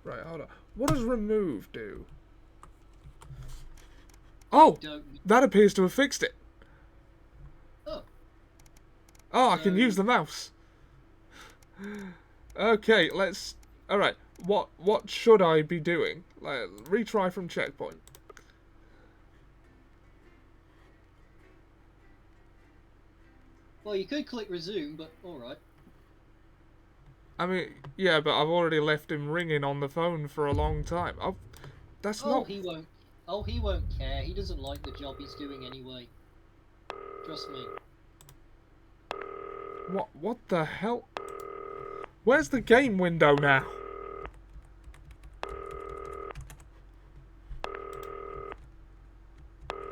Right, hold on. What does remove do? Oh! That appears to have fixed it. Oh. Oh, I can use the mouse. Okay, let's... Alright, what should I be doing? Like, retry from checkpoint. Well, you could click resume, but alright. I mean, yeah, but I've already left him ringing on the phone for a long time. That's not... he won't. Oh, he won't care. He doesn't like the job he's doing anyway. Trust me. What the hell? Where's the game window now?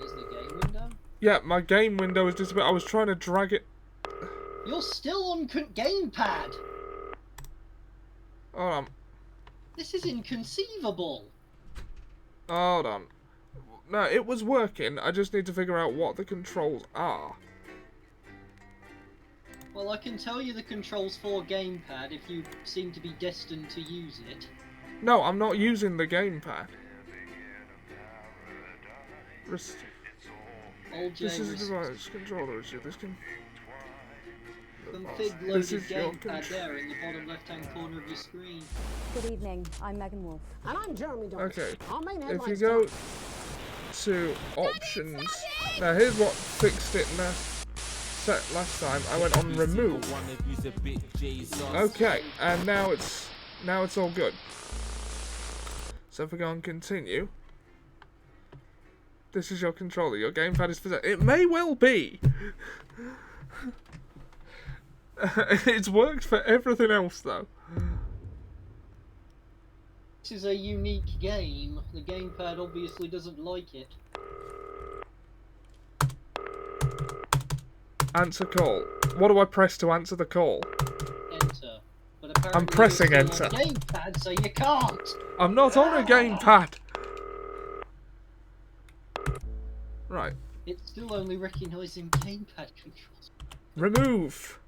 Is the game window? Yeah, my game window is disappeared. I was trying to drag it. You're still on gamepad! Hold on. This is inconceivable! Hold on. No, it was working. I just need to figure out what the controls are. Well, I can tell you the controls for gamepad if you seem to be destined to use it. No, I'm not using the gamepad. This is a device controller issue. This can... Config loaded gamepad there in the bottom left-hand corner of your screen. Good evening, I'm Megan Wolf. And I'm Jeremy Doris. Okay, Our main if you go to options... Now here's what fixed it last time. I went on remove. Okay, and now it's all good. So if we go on continue... This is your controller. Your gamepad is possessed. It may well be. It's worked for everything else, though. This is a unique game. The gamepad obviously doesn't like it. Answer call. What do I press to answer the call? Enter. But apparently I'm pressing you're enter. still on gamepad, so you can't. I'm not on a gamepad. Right. It's still only recognising gamepad controls. Remove.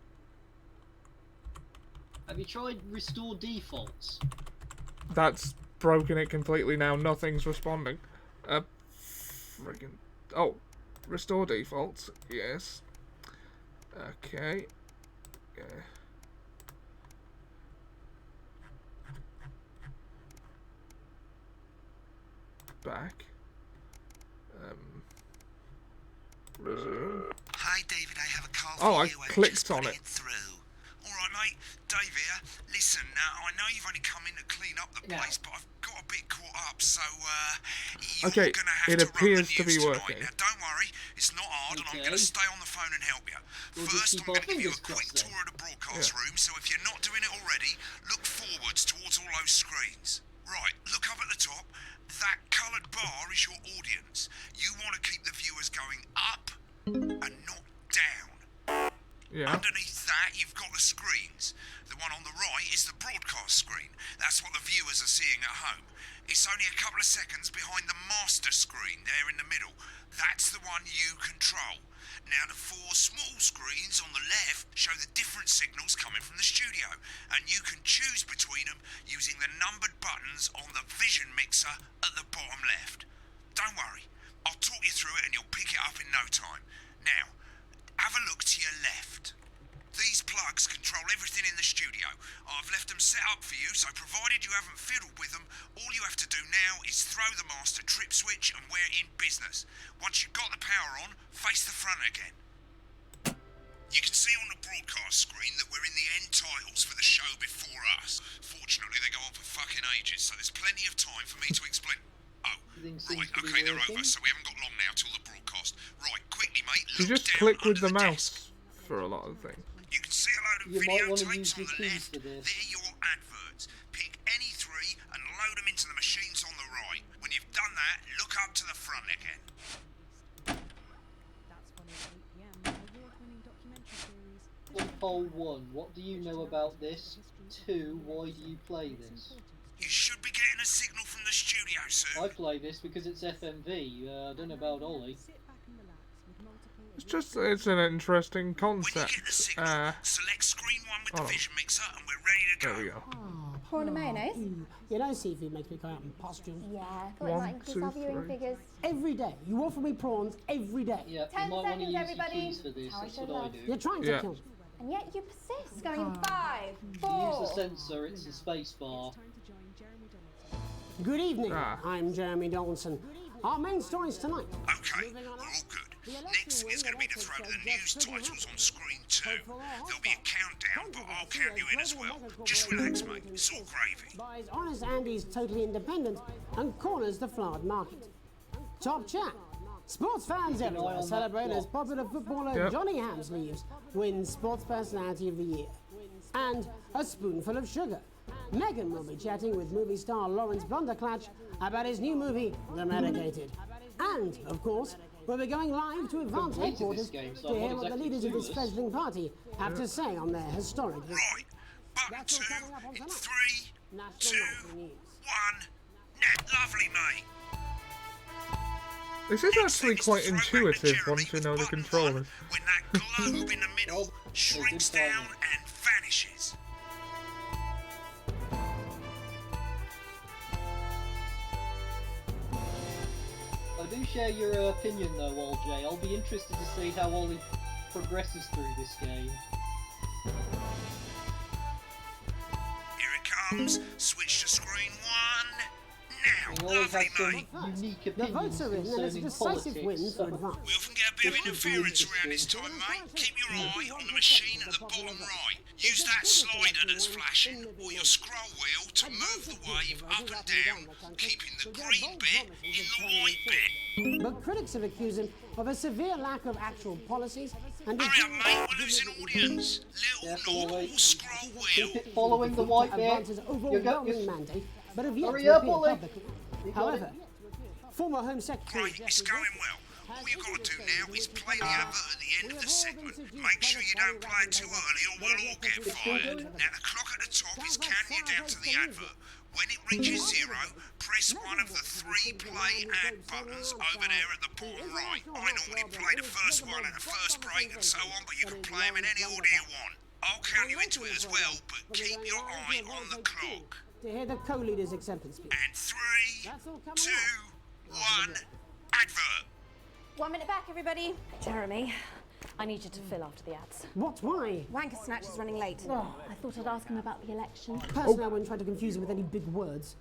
Have you tried restore defaults? That's broken it completely now. Nothing's responding. Friggin'. Oh, restore defaults. Yes. Okay. Yeah. Back. Resume. Hi, David. I have a call Oh, for I you. clicked on it. All right, mate. Dave here. Listen, now I know you've only come in to clean up the place, but I've got a bit caught up, so you're Okay, gonna have it to appears run the to be news working. tonight. Now, don't worry, it's not hard, and I'm Okay. gonna stay on the phone and help you. We'll First, just I'm keep our gonna give you a fingers quick crossed then. tour of the broadcast room. So if you're not doing it already, look forwards towards all those screens. Right, look up at the top. That coloured bar is your audience. You want to keep the viewers going up and not down. Yeah. Underneath that, you've got the screens. The one on the right is the broadcast screen. That's what the viewers are seeing at home. It's only a couple of seconds behind the master screen there in the middle. That's the one you control. Now, the four small screens on the left show the different signals coming from the studio, and you can choose between them using the numbered buttons on the vision mixer at the bottom left. Don't worry, I'll talk you through it and you'll pick it up in no time. Now, have a look to your left. These plugs control everything in the studio. I've left them set up for you, so provided you haven't fiddled with them, all you have to do now is throw the master trip switch and we're in business. Once you've got the power on, face the front again. You can see on the broadcast screen that we're in the end titles for the show before us. Fortunately, they go on for fucking ages, so there's plenty of time for me to explain. Oh, right, okay, they're over, so we haven't got long now till the broadcast. Right, quickly, mate, You look just down click with under the desk. mouse for a lot of things. You can see a load of You might want to videotapes use on your the keys left. for this. They're your adverts. Pick any three and load them into the machines on the right. When you've done that, look up to the front again. That's one of 8 p.m. award-winning documentary series. Poll 1. What do you know about this? 2. Why do you play this? You should be getting a signal from the studio soon. I play this because it's FMV. I don't know about Ollie. Sit back and relax with multiple It's an interesting When you concept. get the signal, select screen 1 with the hold on. vision mixer and we're ready to go. There we go. Oh, Prawn and mayonnaise? You know seafood makes me go out and pustules. Yeah, I thought it One, might increase two, our viewing three. figures. Every day. You offer me prawns every day. Yeah, you 10 might want to seconds, use everybody. your keys for this. How I That's show what I love. do. You're trying to Yeah. kill me. And yet you persist. Going in 5, Use 4. the sensor, it's a space bar. Time to join Jeremy Donaldson. Good evening. Ah. I'm Jeremy Donaldson. Our main stories tonight. Okay, we're all good. Next is going to be the throw to the news titles on screen 2. There'll be a countdown, but I'll count you in as well. Just relax, mate. It's all gravy. Buys Honest Andy's Totally Independent and corners the flowered market. Top chat. Sports fans everywhere on celebrate that as popular footballer Yep. Johnny Hamsleeves wins Sports Personality of the Year. And a spoonful of sugar. Megan will be chatting with movie star Lawrence Blunderclatch about his new movie, The Medicated. And, of course, we'll be going live to Advance Completed headquarters this game, so to I'm hear not what the exactly leaders of this clueless. fledgling party have to say on their historic visit. Right, button That's 2 all coming up on in tonight. 3, National 2, Nightly News. 1. Lovely, mate. This is actually quite intuitive once you know the controllers. When that globe in the middle Oh, shrinks good timing. down and vanishes. I do share your opinion though, OJ. I'll be interested to see how Ollie progresses through this game. Here it comes. Switch to screen 1. And Now, Ollie has lovely, some mate. unique The opinions votes are in, and it's a concerning decisive win politics. for Advance. We often get a bit of interference around this time, mate. Keep your eye on the machine at the bottom right. Use that slider that's flashing, or your scroll wheel to move the wave up and down, keeping the green bit in the white bit. But critics have accused him of a severe lack of actual policies and Hurry up, mate, we're losing audience. Little Careful, normal Ollie. scroll wheel. Keep it following the white bit. Advance's overwhelming you- mandate, but have yet Hurry to up, appear Ollie. publicly. You got However, it. former Home Secretary Right, it's Jeffrey going well. All you've got to do now is play the advert at the end of the segment. Make sure you don't play it too early or we'll all get fired. Now the clock at the top is counting you down to the advert. When it reaches 0, press one of the 3 play ad buttons over there at the bottom right. I normally play the first one at the first break and so on, but you can play them in any order you want. I'll count you into it as well, but keep your eye on the clock. to hear the co-leader's acceptance speech. And 3, 2, 1, advert. 1 minute back, everybody. Jeremy, I need you to fill after the ads. What? Why? Wanker Snatch is running late. I thought I'd ask him about the election. Personally, I wouldn't try to confuse him with any big words.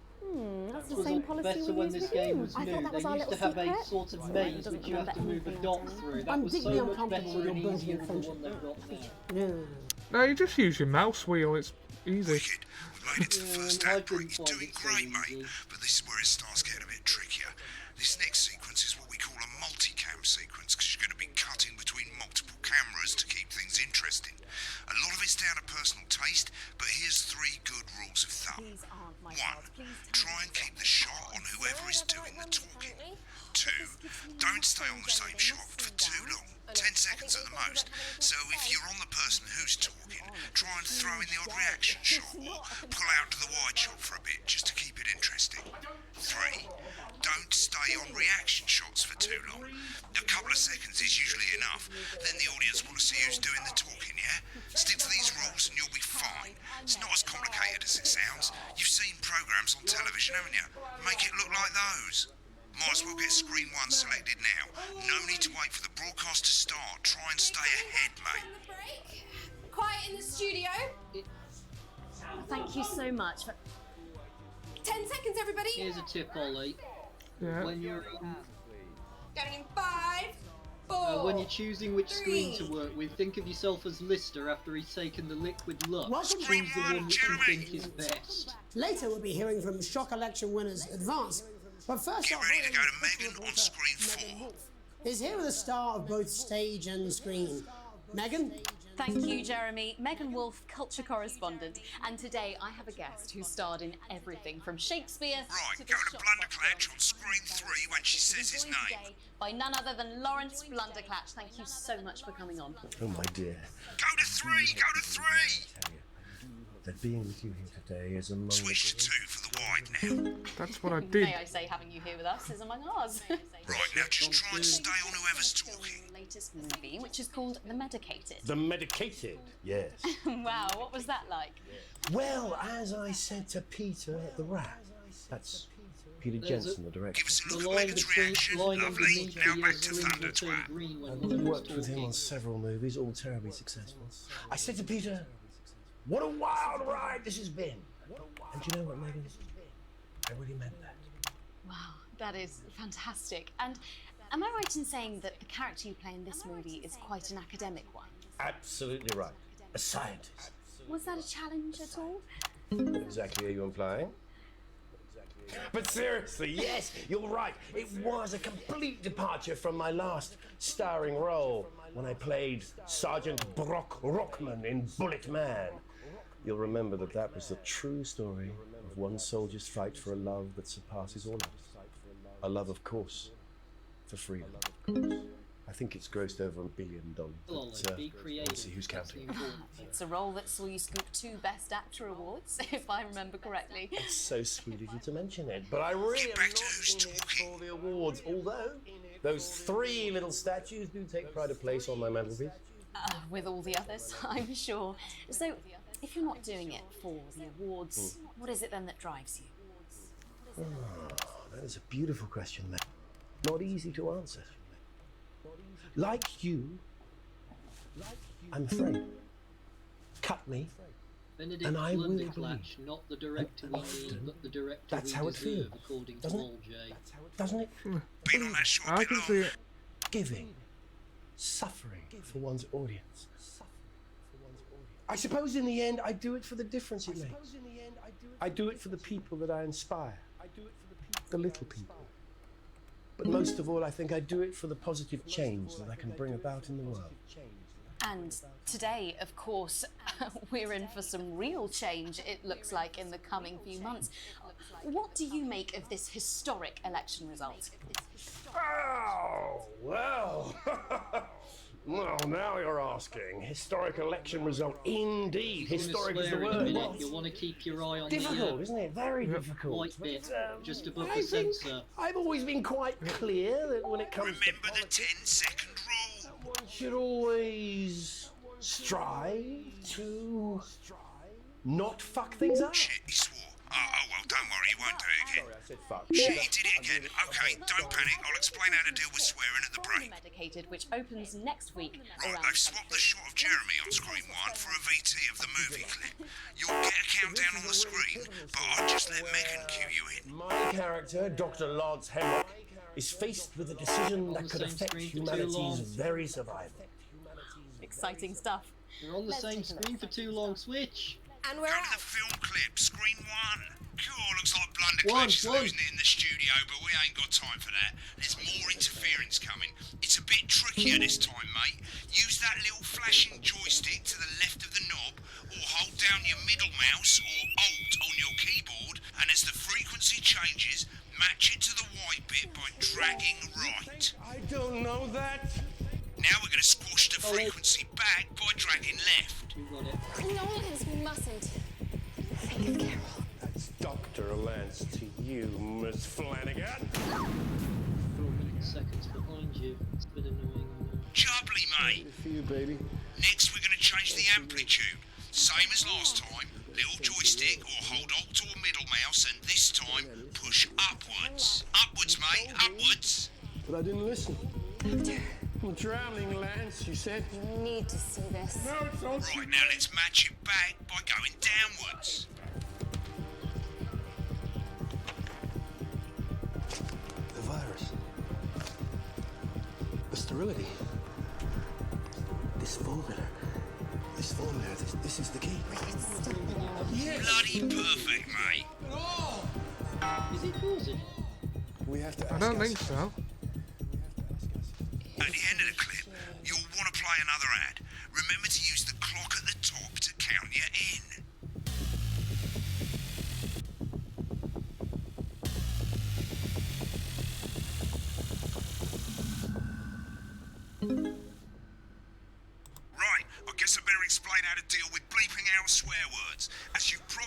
That's the Was same it policy better we when use this with game you. was I new? thought that They was our used little to have a secret. sort of Well, maze doesn't which you have to remember move a anything dot else. through. That I'm was deeply so much uncomfortable better with and your burgeoning easier than the friendship. one they've got now. No. No, you just use your mouse wheel. It's easy. Wicked. We made it to the first I ad break. didn't You're find doing it so great, easy. mate. But this is where it starts getting a bit trickier. This next sequence is what we call a multicam sequence, because you're going to be cutting between multiple cameras to keep things interesting. A lot of it's down to personal taste, but here's 3 good rules of thumb. These aren't my 1. cards. Please tell Try me. and keep the shot on whoever is doing the talking. 2. Don't stay on the same shot for too long. 10 seconds at the most. So if you're on the person who's talking, try and throw in the odd reaction shot or pull out to the wide shot for a bit just to keep it interesting. 3. Don't stay on reaction shots for too long. A couple of seconds is usually enough. Then the audience want to see who's doing the talking, yeah? Stick to these rules and you'll be fine. It's not as complicated as it sounds. You've seen programs on television, haven't you? Make it look like those. Might as well get screen 1 selected now. No need to wait for the broadcast to start. Try and stay ahead, mate. Break. Quiet in the studio. Thank you so much. 10 seconds, everybody. Here's a tip, Ollie. Yeah. When you're in, Going in 5, 4. when you're choosing which screen to 3. work with, think of yourself as Lister after he's taken the liquid Lux. Welcome to Choose the one which you think is best. Later, we'll be hearing from shock election winners Advance. But first, Get our ready to go to Hollywood Megan on reporter, screen Megan 4. Wolf, is here with a star of both stage and screen. Megan? Thank you, Jeremy. Megan Wolf, culture correspondent. And today I have a guest who starred in everything from Shakespeare Right, to the go to Shop Blunderclatch Box on screen 3 when she says his Joined name. today by none other than Lawrence Blunderclatch. Thank you so much for coming on. Oh my dear. Go to 3, go to 3! that being with you here today is among Switch to 2 for the wide now. That's what I did. May I say, having you here with us is among ours. Right, now just try and stay on whoever's talking. Latest movie, which is called The Medicated. The Medicated, yes. Wow, what was that like? Well, as I said to Peter at the Rat, that's Peter Jensen, the director. Give us a The look at line Megan's between reaction. line Lovely. underneath Now the back to syringe will Thunder turn Twat. green when I've one of them's worked with him talking. on several movies, all terribly successful. I said to Peter, what a wild ride this has been. And do you know what, Megan? I really meant that. Wow, that is fantastic. And am I right in saying that the character you play in this movie is quite an academic one? Absolutely right. A scientist. Was that a challenge at all? What exactly are you implying? But seriously, yes, you're right. It was a complete departure from my last starring role when I played Sergeant Brock Rockman in Bullet Man. You'll remember that that was the true story of one soldier's fight for a love that surpasses all others. A love, of course, for freedom. I think it's grossed over $1 billion. Well, But, be creative. we'll see who's That's the counting. important thing. It's a role that saw you scoop 2 Best Actor awards, if I remember correctly. It's so sweet of you to mention it, but I really am Get back not to who's in it talking. for the awards, although those 3 little statues do take pride of place on my mantelpiece. With all the others, I'm sure. So, if you're not doing it for the awards, what is it then that drives you? That is a beautiful question, Matt. Not easy to answer. Like you, I'm afraid. Cut me. Benedict And I will Lunderclatch, not the director we often need, but the director that's we how it deserve, feels, according to doesn't it? Wall J. Doesn't it? Been on that short I bit can long. see it. Giving. Suffering for one's audience. I suppose in the end I do it for the difference it makes. I do it for the people that I inspire. The little people. But most of all, I think I do it for the positive change that I can bring about in the world. And today, of course, we're in for some real change, it looks like, in the coming few months. What do you make of this historic election result? Oh, well. Well, now you're asking. Historic election result, indeed. Historic is the word. You want to keep your eye on Difficult, the isn't it? Very difficult. white bit just above I the think sensor. I've always been quite clear that when it comes Remember to the politics, 10-second rule. one should always strive to not fuck things up. Shit, he swore. Oh, well, don't worry, he won't do it again. Sorry, I said fuck. Shit, he did it again. Okay, don't panic. I'll explain how to deal with swearing at the break. Medicated, which opens next week. Right, around they've swapped the shot of Jeremy on screen 1 for a VT of the movie clip. You'll get a countdown on the screen, but I'll just let Megan cue you in. My character, Dr. Lance Hemlock, is faced with a decision that could affect humanity's very survival. Exciting stuff. You're on the same screen for too long. Switch. And we're Go to the off. film clip, screen 1. Cool, looks like Blunderclatch is One. losing it in the studio, but we ain't got time for that. There's more interference coming. It's a bit trickier this time, mate. Use that little flashing joystick to the left of the knob, or hold down your middle mouse or Alt on your keyboard, and as the frequency changes, match it to the white bit by dragging right. I don't know that. Now we're going to squash the frequency back by dragging left. You got it. Nolans, we mustn't. Think of Carol. That's Dr. Lance to you, Miss Flanagan. 4 seconds behind you. It's a bit annoying, I know. Jubbly, mate. For you, baby. Next, we're going to change the amplitude. Same as last time. Little joystick or hold Alt or middle mouse, and this time push upwards. Upwards, mate. Upwards. But I didn't listen. I'm drowning, Lance, you said. You need to see this. Right, now let's match it back by going downwards. The virus. The sterility. This formula. This is the key. Bloody perfect, mate. Is it pausing? We have to I don't think so. At the end of the clip, you'll want to play another ad. Remember to use the clock at the top to count you in. Right, I guess I better explain how to deal with bleeping out swear words. As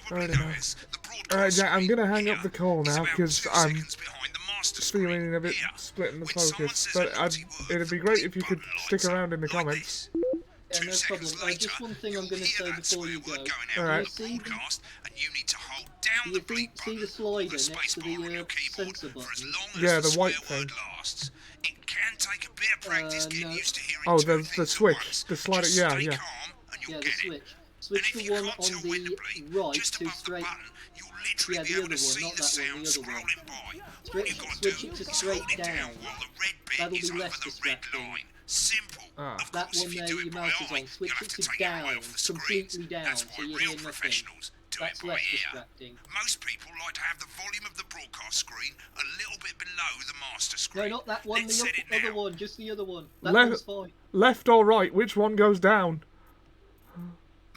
probably notice the broadcast Alright, Jack, I'm gonna hang screen up the here call is now about because 2 I'm seconds behind the master screen feeling a bit here. split in the When someone focus. says But a naughty word, it'd be the great green if you could button stick lights around in the up like comments. this. Yeah, 2 no seconds problem. later, Just one thing I'm you'll going to hear say that before swear you word go. going out Alright. on the broadcast, and you need to hold down Do the you bleep see the button or slider the next space to bar on the your keyboard sensor for as button? long as Yeah, the the swear white word thing. lasts. It can take a bit of practice getting No. used to hearing Oh, two the things at switch, once. the slider, Just yeah, stay yeah. calm and you'll Yeah, the get it. switch. And Switch if to you one can't tell on when to the bleep, right just to above the straight. button, you'll literally Yeah, be the able other to one, see not the that one, sound the other one. scrolling by. All Switch- you've got to switch do it to is straight hold it down down. while the red bit That'll is be over less the red distracting. line. Simple. Ah. Of That course, one if you there do your it by mouse is eye, on. you'll Switch have it to to take your eye down, off the screens. completely down, That's so why you real hear nothing. professionals do That's it by less ear. distracting. Most people like to have the volume of the broadcast screen a little bit below the master No, screen. not that one. Let's The set it other now. one. Just the other one. That Left- one's fine. Left or right? Which one goes down?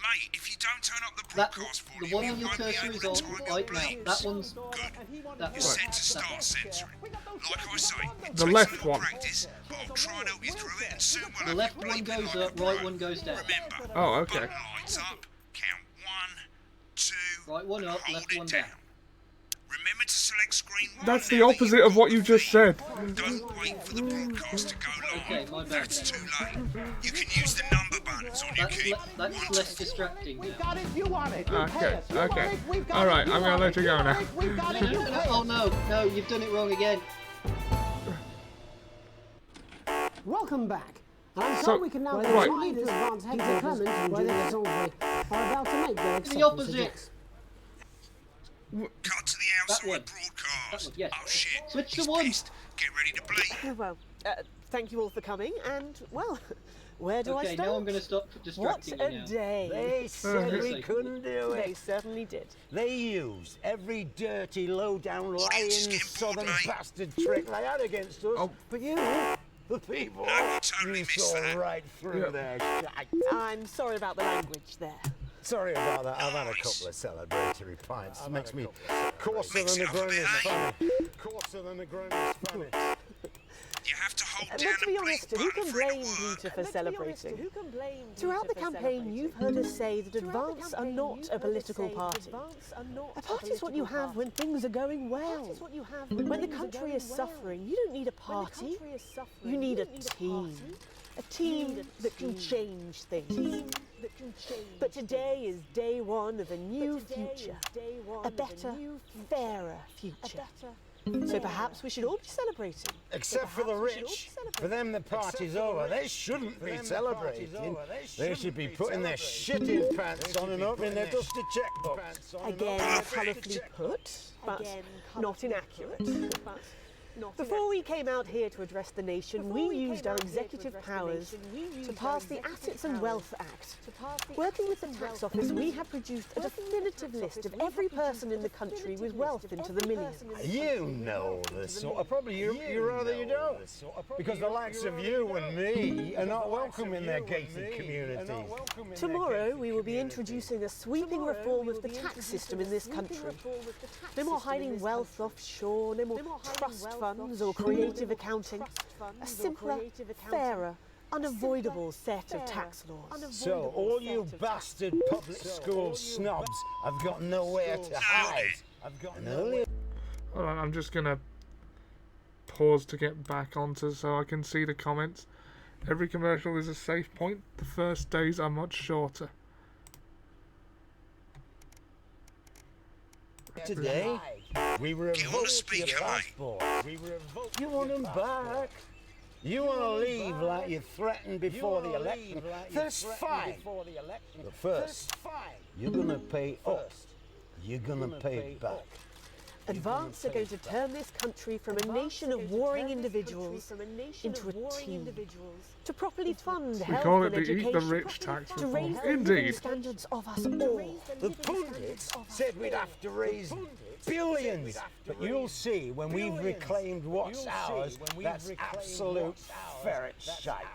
Mate, if you don't turn up the That broadcast the volume, one you on your won't be cursor able is to on time your right now. bleeps. That one's Good. that You're one. set to start censoring. Like I say, it The takes left a little one. practice, but I'll try and help you through it, and soon we'll The have left you one bleeping goes like up, a right pro. one goes down. Remember, Oh, okay. button lights up, count 1, 2, Right one up, hold left it one down. down. Remember to select screen 1 That's now the that opposite you've of what got you the just feed. said. Don't wait for the broadcast to go live. Okay, my bad. That's too late. You can use the number buttons on your keyboard. That's less distracting now. Got it, you want it. Okay, okay. Alright, I'm gonna let you go now. Oh no, you've done it wrong again. Welcome back. I'm So- sorry we can now right. continue leaders Vance Hector Clement and Julia Salisbury are about to make their acceptance opposite. address. Cut to the That outside one. broadcast. That one, yes. Oh shit. Switch to He's one. pissed. Get ready to bleep. Well, thank you all for coming, and, well, where do I Okay, start? now I'm going to stop What distracting a you now. day. They said we Seriously. couldn't do They it. certainly did. They used every dirty, low-down, lying, skip board, southern mate. bastard trick they had against us. Oh. But you, the people, No, we totally you missed saw that. right through Yeah. their shite. I'm sorry about the language there. Sorry about that. I've had a Nice. couple of celebratory pints. Makes me coarser Mix than it a up a bit, Negronis eh? Spanish. Coarser than a Negronis Spanish. You have to hold down Let's the be bleep honest, who button can for it blame to work. Peter for celebrating? Throughout Peter the for campaign, celebrating? you've heard us say that Advance are not a political party. A party is what you have when things are going well. When the country is suffering, you don't need a party. You need a team. A team that can change things. But today is day one of a new future. A better, fairer future. So perhaps we should all be celebrating. Except for the rich. For them, the party's over. They shouldn't be celebrating. They should be putting their shitting pants on and opening their dusty checkbooks. Again, colourfully put, but not inaccurate. Before we came out here to address the nation, we used our executive powers to pass the Assets and Wealth Act. Working with the tax office, we have produced a definitive list of every person in the country with wealth into the millions. You know this sort of, probably you rather you don't. Because the likes of you and me are not welcome in their gated communities. Tomorrow, we will be introducing a sweeping reform of the tax system in this country. No more hiding wealth offshore, no more trust funds or creative accounting. A simpler, fairer, unavoidable set of tax laws. So all you bastard public school snobs have got nowhere to hide. And only Hold on, I'm just gonna pause to get back onto so I can see the comments. Every commercial is a safe point. The first days are much shorter. today, we Get on the revoked your speaker, mate. passport. You want them back. You want to leave like you threatened before the election. That's fine. But first, you're going to pay up. You're going to pay back. Advance are going to turn this country from a nation of warring individuals into a team. To properly fund We health call and it the Eat the education. Rich tax To raise reform. the living Indeed. standards of us all. The pundits said we'd have to raise billions. But you'll see when we've reclaimed what's ours, that's absolute ferret shite.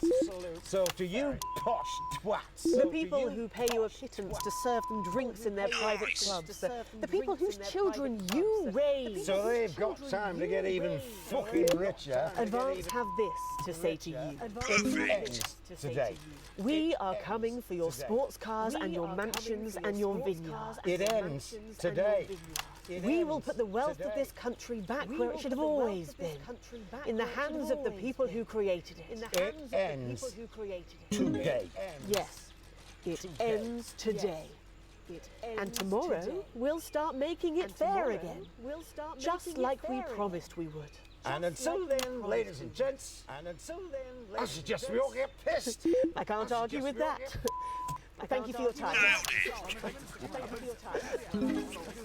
So to you posh twats. The people who pay you a pittance to serve them drinks in their private clubs. The people whose children you raise. So they've got time to get even fucking richer. Advance have this to say to you. It ends today. We are coming for your sports cars and your mansions and your vineyards. It ends today. We will put the wealth of this country back where it should have always been, in the hands of the people who created it. It ends today. Yes, it ends today. And tomorrow, we'll start making it fair again, just like we promised we would. And until then, ladies and gents, I suggest we all get pissed. I can't argue with that. Thank you for your time.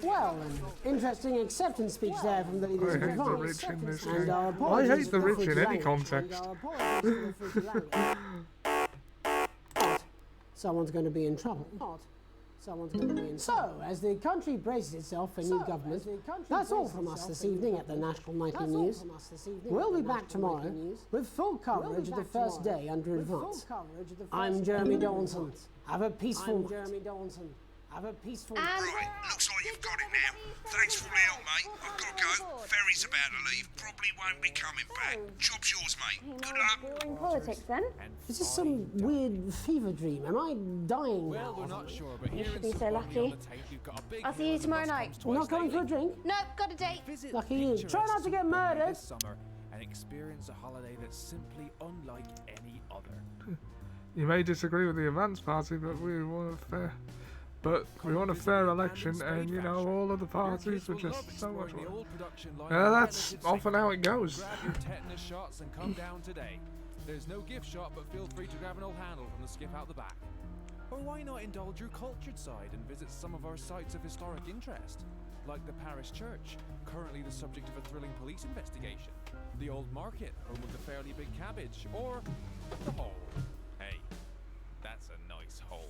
Well, an interesting acceptance speech there from the leaders of I hate the Advance. rich in this And game. our I apologies hate for the the rich freaky in any language. context. And our apologies for the freaky language. Someone's going to be in trouble. Someone's going to be in trouble. So, as the country braces itself for new government, that's all from us this evening at the National Nightly News. We'll be back tomorrow with full coverage of the first day under Advance. I'm Jeremy Dawson. Have a peaceful night. Have a peaceful night. Right, looks like you've got it now. Thanks for the help, mate. I've got to go. Ferry's about to leave. Probably won't be coming back. Job's yours, mate. Good luck. Boring politics, then? Is this some weird fever dream? Am I dying now? We're not sure, but you should be so lucky. I'll see you tomorrow night. You're not going for a drink? No, got a date. Lucky you. Try not to get murdered. Summer and experience a holiday that's simply unlike any other. You may disagree with the Advance Party, but we want a fair election, and you know, all of the parties are just so much worse. That's often how it goes. Grab your tetanus shots and come down today. There's no gift shop, but feel free to grab an old handle from the skip out the back. Or why not indulge your cultured side and visit some of our sites of historic interest, like the parish church, currently the subject of a thrilling police investigation, the old market, home of the fairly big cabbage, or the hole. Hey, that's a nice hole.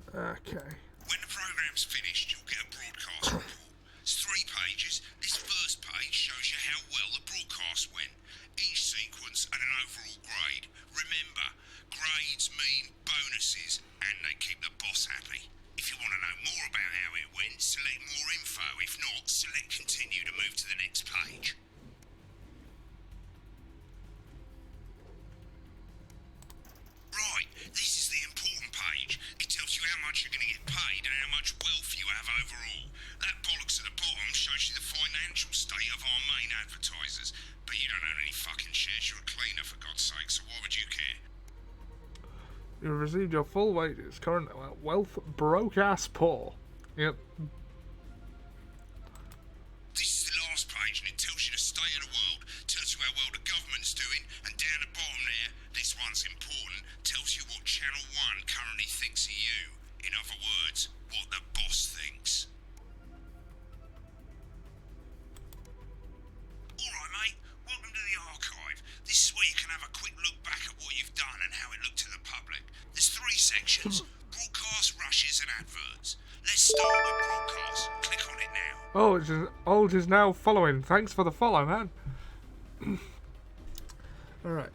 Okay. When the programme's finished, you'll get a broadcast report. It's 3 pages. This first page shows you how well the broadcast went. Each sequence and an overall grade. Remember, grades mean bonuses, and they keep the boss happy. If you want to know more about how it went, select more info. If not, select continue to move to the next page. Right, this is the important page. It tells you how much you're going to get paid and how much wealth you have overall. That bollocks at the bottom shows you the financial state of our main advertisers. But you don't own any fucking shares, you're a cleaner for God's sake, so why would you care? You have received your full wages. Current wealth broke ass poor. Yep. This is the last page and it tells you the state of the world, tells you how well the government's doing, and down the bottom there, this one's important, tells you what Channel 1 currently thinks of you. In other words, what the boss thinks. Alright mate, welcome to the archive. This is where you can have a quick look back at what you've done and how it looked to the public. There's 3 sections, broadcast, rushes and adverts. Let's start with broadcast. Click on it now. Old is now following. Thanks for the follow, man. Alright.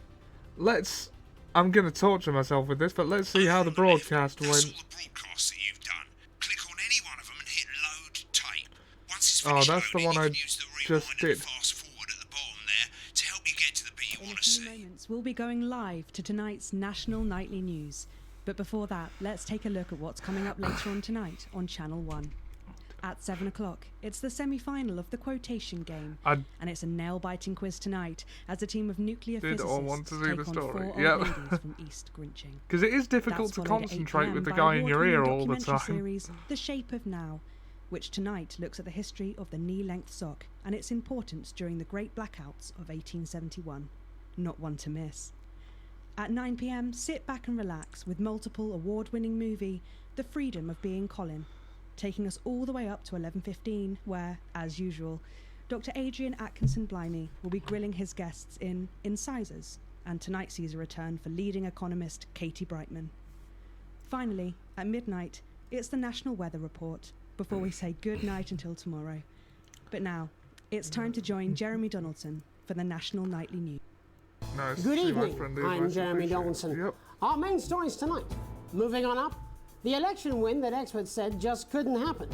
I'm gonna torture myself with this, but let's see how the broadcast went. That's all the broadcasts that you've done. Click on any one of them and hit load tape. Once it's finished That's the loading, one you I can use the rewind just and did. fast forward at the bottom there to help you get to the bit you In a want to few see. moments, we'll be going live to tonight's National Nightly News. But before that, let's take a look at what's coming up later on tonight on Channel 1. At 7 o'clock, it's the semi-final of the quotation game, and it's a nail-biting quiz tonight as a team of nuclear Did physicists all want to see take the on story. 4 old Yep. ladies from East Grinching. Because it is difficult That's to followed at 8 concentrate PM with the by guy in your ear award-winning all the documentary time. series The Shape of Now, which tonight looks at the history of the knee-length sock and its importance during the Great Blackouts of 1871. Not one to miss. At 9 PM, sit back and relax with multiple award-winning movie The Freedom of Being Colin, taking us all the way up to 11:15, where, as usual, Dr. Adrian Atkinson Blimey will be grilling his guests in Incisors, and tonight sees a return for leading economist Katie Brightman. Finally, at midnight, it's the National Weather Report, before we say good night until tomorrow. But now, it's time to join Jeremy Donaldson for the National Nightly News. Nice. Good See my evening, friendly I'm advice, Jeremy appreciate it. Donaldson. Yep. Our main stories tonight. Moving on up, the election win that experts said just couldn't happen.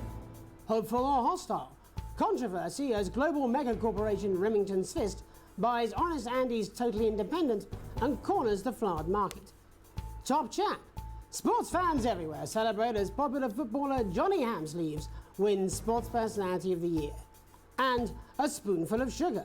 Hopeful or hostile? Controversy as global mega corporation Remington's Fist buys Honest Andy's Totally Independent and corners the flowered market. Top chat. Sports fans everywhere celebrate as popular footballer Johnny Hamsleeves wins Sports Personality of the Year. And a spoonful of sugar.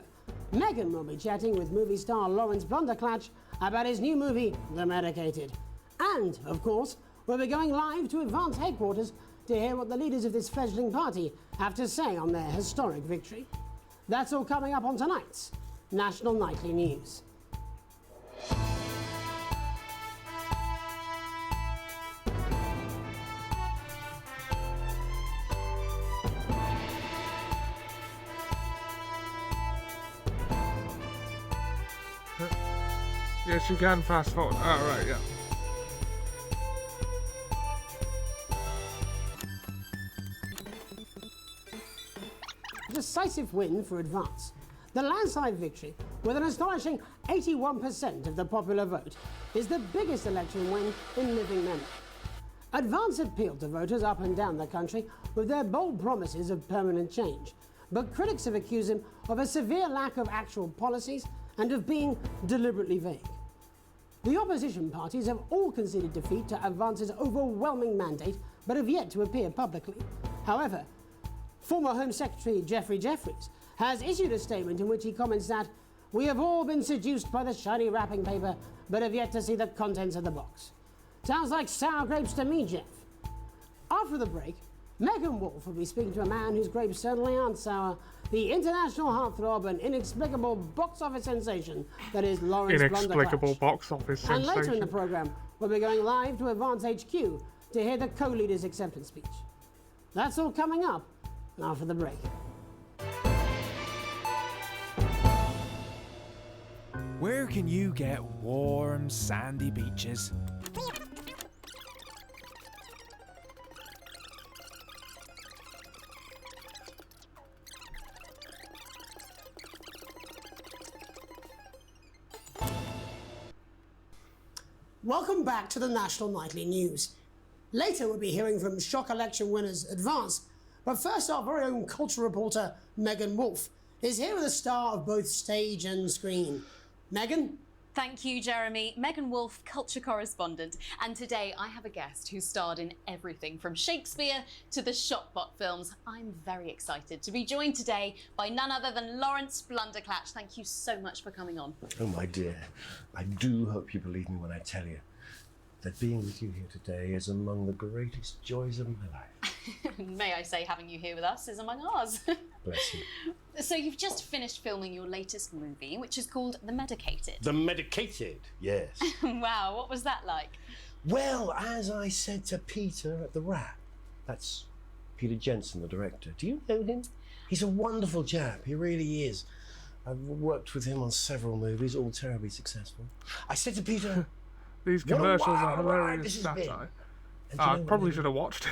Meghan will be chatting with movie star Lawrence Blunderclatch about his new movie, The Medicated. And, of course, we'll be going live to Advance headquarters to hear what the leaders of this fledgling party have to say on their historic victory. That's all coming up on tonight's National Nightly News. Yes, you can fast forward. Oh, right, yeah. Decisive win for Advance. The landslide victory, with an astonishing 81% of the popular vote, is the biggest election win in living memory. Advance appealed to voters up and down the country with their bold promises of permanent change, but critics have accused him of a severe lack of actual policies and of being deliberately vague. The opposition parties have all conceded defeat to Advance's overwhelming mandate, but have yet to appear publicly. However, former Home Secretary Geoffrey Jeffries has issued a statement in which he comments that we have all been seduced by the shiny wrapping paper, but have yet to see the contents of the box. Sounds like sour grapes to me, Jeff. After the break, Megan Wolf will be speaking to a man whose grapes certainly aren't sour, the international heartthrob and inexplicable box office sensation that is Lawrence Inexplicable Blunderclatch. box office And sensation. later in the programme, we'll be going live to Advance HQ to hear the co-leader's acceptance speech. That's all coming up after the break. Where can you get warm, sandy beaches? Welcome back to the National Nightly News. Later we'll be hearing from shock election winners Advance, but first our very own culture reporter Megan Wolf is here with a star of both stage and screen. Megan? Thank you, Jeremy. Megan Wolf, culture correspondent. And today I have a guest who starred in everything from Shakespeare to the Shotbot films. I'm very excited to be joined today by none other than Lawrence Blunderclatch. Thank you so much for coming on. Oh, my dear, I do hope you believe me when I tell you that being with you here today is among the greatest joys of my life. May I say, having you here with us is among ours. Bless you. So you've just finished filming your latest movie, which is called The Medicated. The Medicated, yes. Wow, what was that like? Well, as I said to Peter at the Wrap, that's Peter Jensen, the director. Do you know him? He's a wonderful chap, he really is. I've worked with him on several movies, all terribly successful. I said to Peter, These what a commercials are wild ride hilarious this has been. satire. And do you I know probably what? should have watched.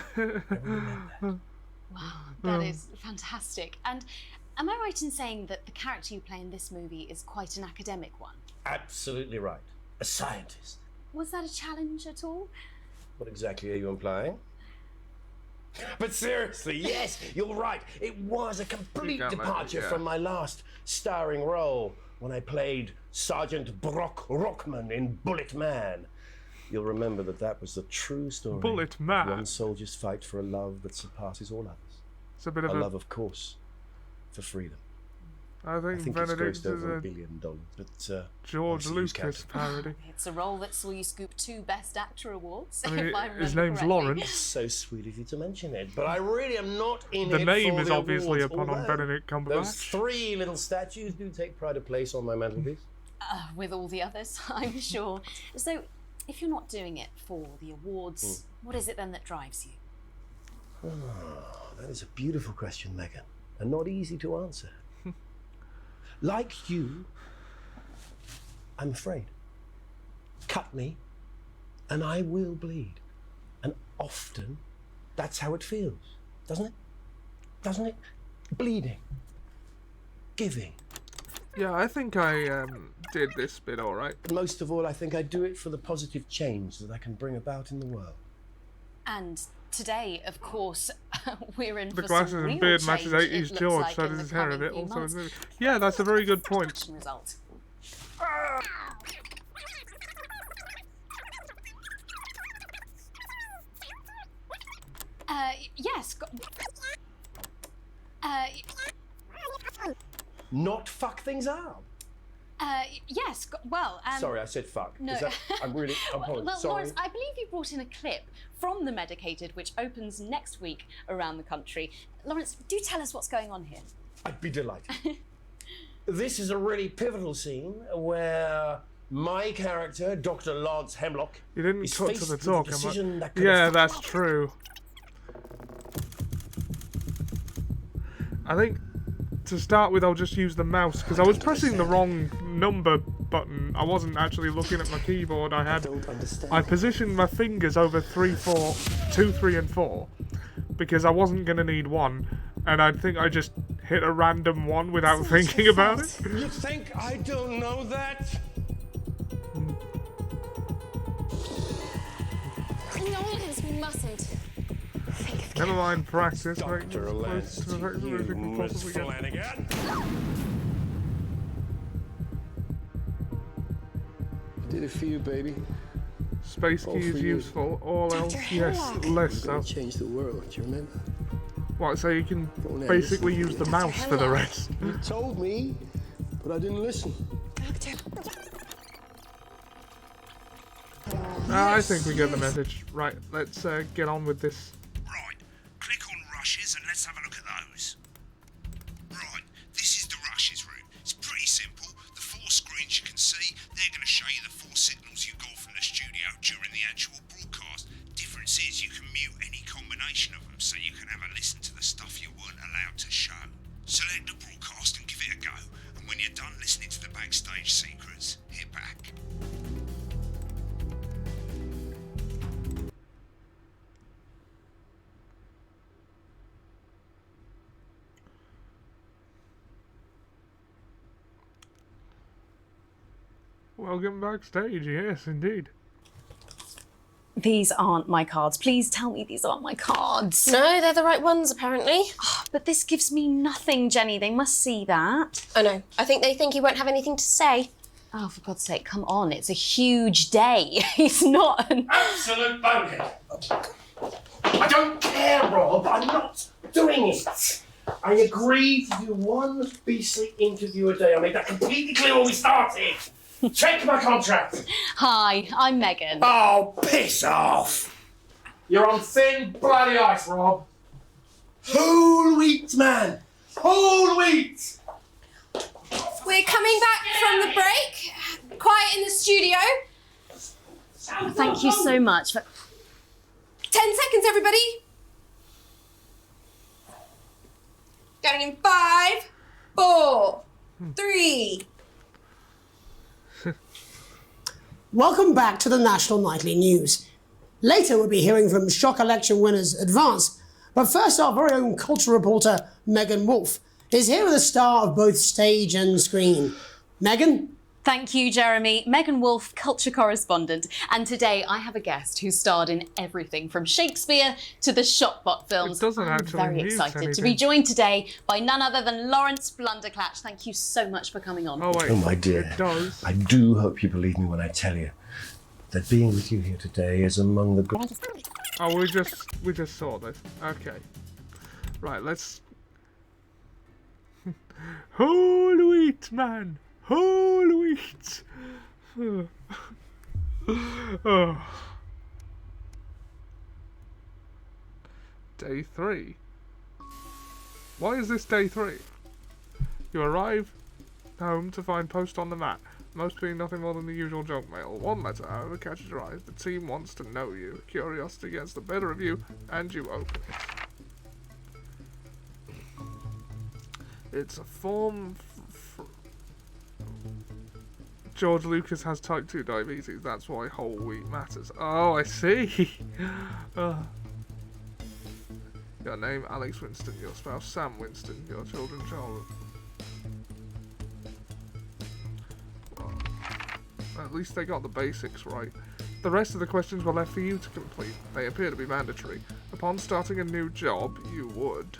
Wow, that is fantastic. And am I right in saying that the character you play in this movie is quite an academic one? Absolutely right. A scientist. Was that a challenge at all? What exactly are you implying? But seriously, yes, you're right. It was a complete can't make it, departure yeah. from my last starring role when I played Sergeant Brock Rockman in Bullet Man. You'll remember that was the true story. Bullet Man. One soldier's fight for a love that surpasses all others. It's a bit of a a. love, of course, for freedom. I I think think it's Benedict grossed over is $1 a billion, but George obviously who's Lucas counting? parody. It's a role that saw you scoop 2 Best Actor awards, I mean, if I his remember name's correctly. Lawrence. So sweet of you to mention it, but I really am not in The it name for is the obviously a awards, pun on although Benedict Those Cumberbatch. 3 little statues do take pride of place on my mantelpiece. With all the others, I'm sure. So, if you're not doing it for the awards, what is it then that drives you? Oh, that is a beautiful question, Megan, and not easy to answer. Like you, I'm afraid. Cut me, and I will bleed. And often, that's how it feels, doesn't it? doesn't it? Bleeding. Giving. Yeah, I think I did this bit all right. But most of all, I think I do it for the positive change that I can bring about in the world. And today, of course, we're in The for glasses some real and beard change, matches it 80s looks George, like, so in does the his hair a coming bit. few Also, months. yeah, that's a very good point. Result. Yes. Not fuck things up. Yes. Well. Sorry, I said fuck. No. I'm Well, sorry. Lawrence, I believe you brought in a clip from The Medicated, which opens next week around the country. Lawrence, do tell us what's going on here. I'd be delighted. This is a really pivotal scene where my character, Dr. Lance Hemlock, You didn't is cut to faced the with a talk, am I? decision that could Yeah, affect- that's true. I think to start with, I'll just use the mouse because I was pressing the wrong number button. I wasn't actually looking at my keyboard. I positioned my fingers over 2, 3, and 4 because I wasn't gonna need 1, and I think I just hit a random 1 without thinking about it. You think I don't know that? Lawrence, we mustn't. Never mind practice. Dr. Lance, to the you, we can Miss possibly get. Flanagan. Did it for you, baby. Space All key for is you. useful. All else, Dr. yes, Hemlock. less I'm so. gonna change the world, do you remember? What? So you can Don't basically listen. use the mouse for the rest. You told me, but I didn't listen. Doctor. I think we get the message. Right, let's get on with this. Right, click on rushes and let's have a look at those. Right, this is the rushes room. It's pretty simple. The 4 screens you can see, they're going to show you the 4 signals you got from the studio during the actual broadcast. Difference is you can mute any combination of them, so you can have a listen to the stuff you weren't allowed to show. Select the broadcast and give it a go, and when you're done listening to the backstage secrets, hit back. Welcome backstage, yes, indeed. These aren't my cards. Please tell me these aren't my cards. No, they're the right ones, apparently. But this gives me nothing, Jenny. They must see that. Oh no, I think they think he won't have anything to say. Oh, for God's sake, come on. It's a huge day. He's not an... Absolute bonehead. I don't care, Rob. I'm not doing it. I agreed to do 1 beastly interview a day. I made that completely clear when we started. Check my contract. Hi, I'm Megan. Oh, piss off. You're on thin, bloody ice, Rob. Whole wheat, man. Whole wheat. We're coming back from the break. Quiet in the studio. Thank you so much for... 10 seconds, everybody. Going in 5, 4, 3. Welcome back to the National Nightly News. Later we'll be hearing from shock election winners Advance, but first our very own culture reporter Megan Wolf is here with a star of both stage and screen. Megan? Thank you, Jeremy. Megan Wolf, culture correspondent. And today I have a guest who starred in everything from Shakespeare to the Shotbot films. It doesn't I'm actually very mute excited to anything. be joined today by none other than Lawrence Blunderclatch. Thank you so much for coming on. Oh wait, Oh, my dear. it does. I do hope you believe me when I tell you that being with you here today is among the great... Oh, we just saw this. Okay. Right, let's... Whole wheat, man! Whole wheat! Oh. Day 3. Why is this day 3? You arrive home to find post on the mat. Most being nothing more than the usual junk mail. One letter, however, catches your eyes. The team wants to know you. Curiosity gets the better of you, and you open it. It's a form... George Lucas has type 2 diabetes. That's why whole wheat matters. Oh, I see. Your name, Alex Winston. Your spouse, Sam Winston. Your children, Charlotte. Well, at least they got the basics right. The rest of the questions were left for you to complete. They appear to be mandatory. Upon starting a new job, you would...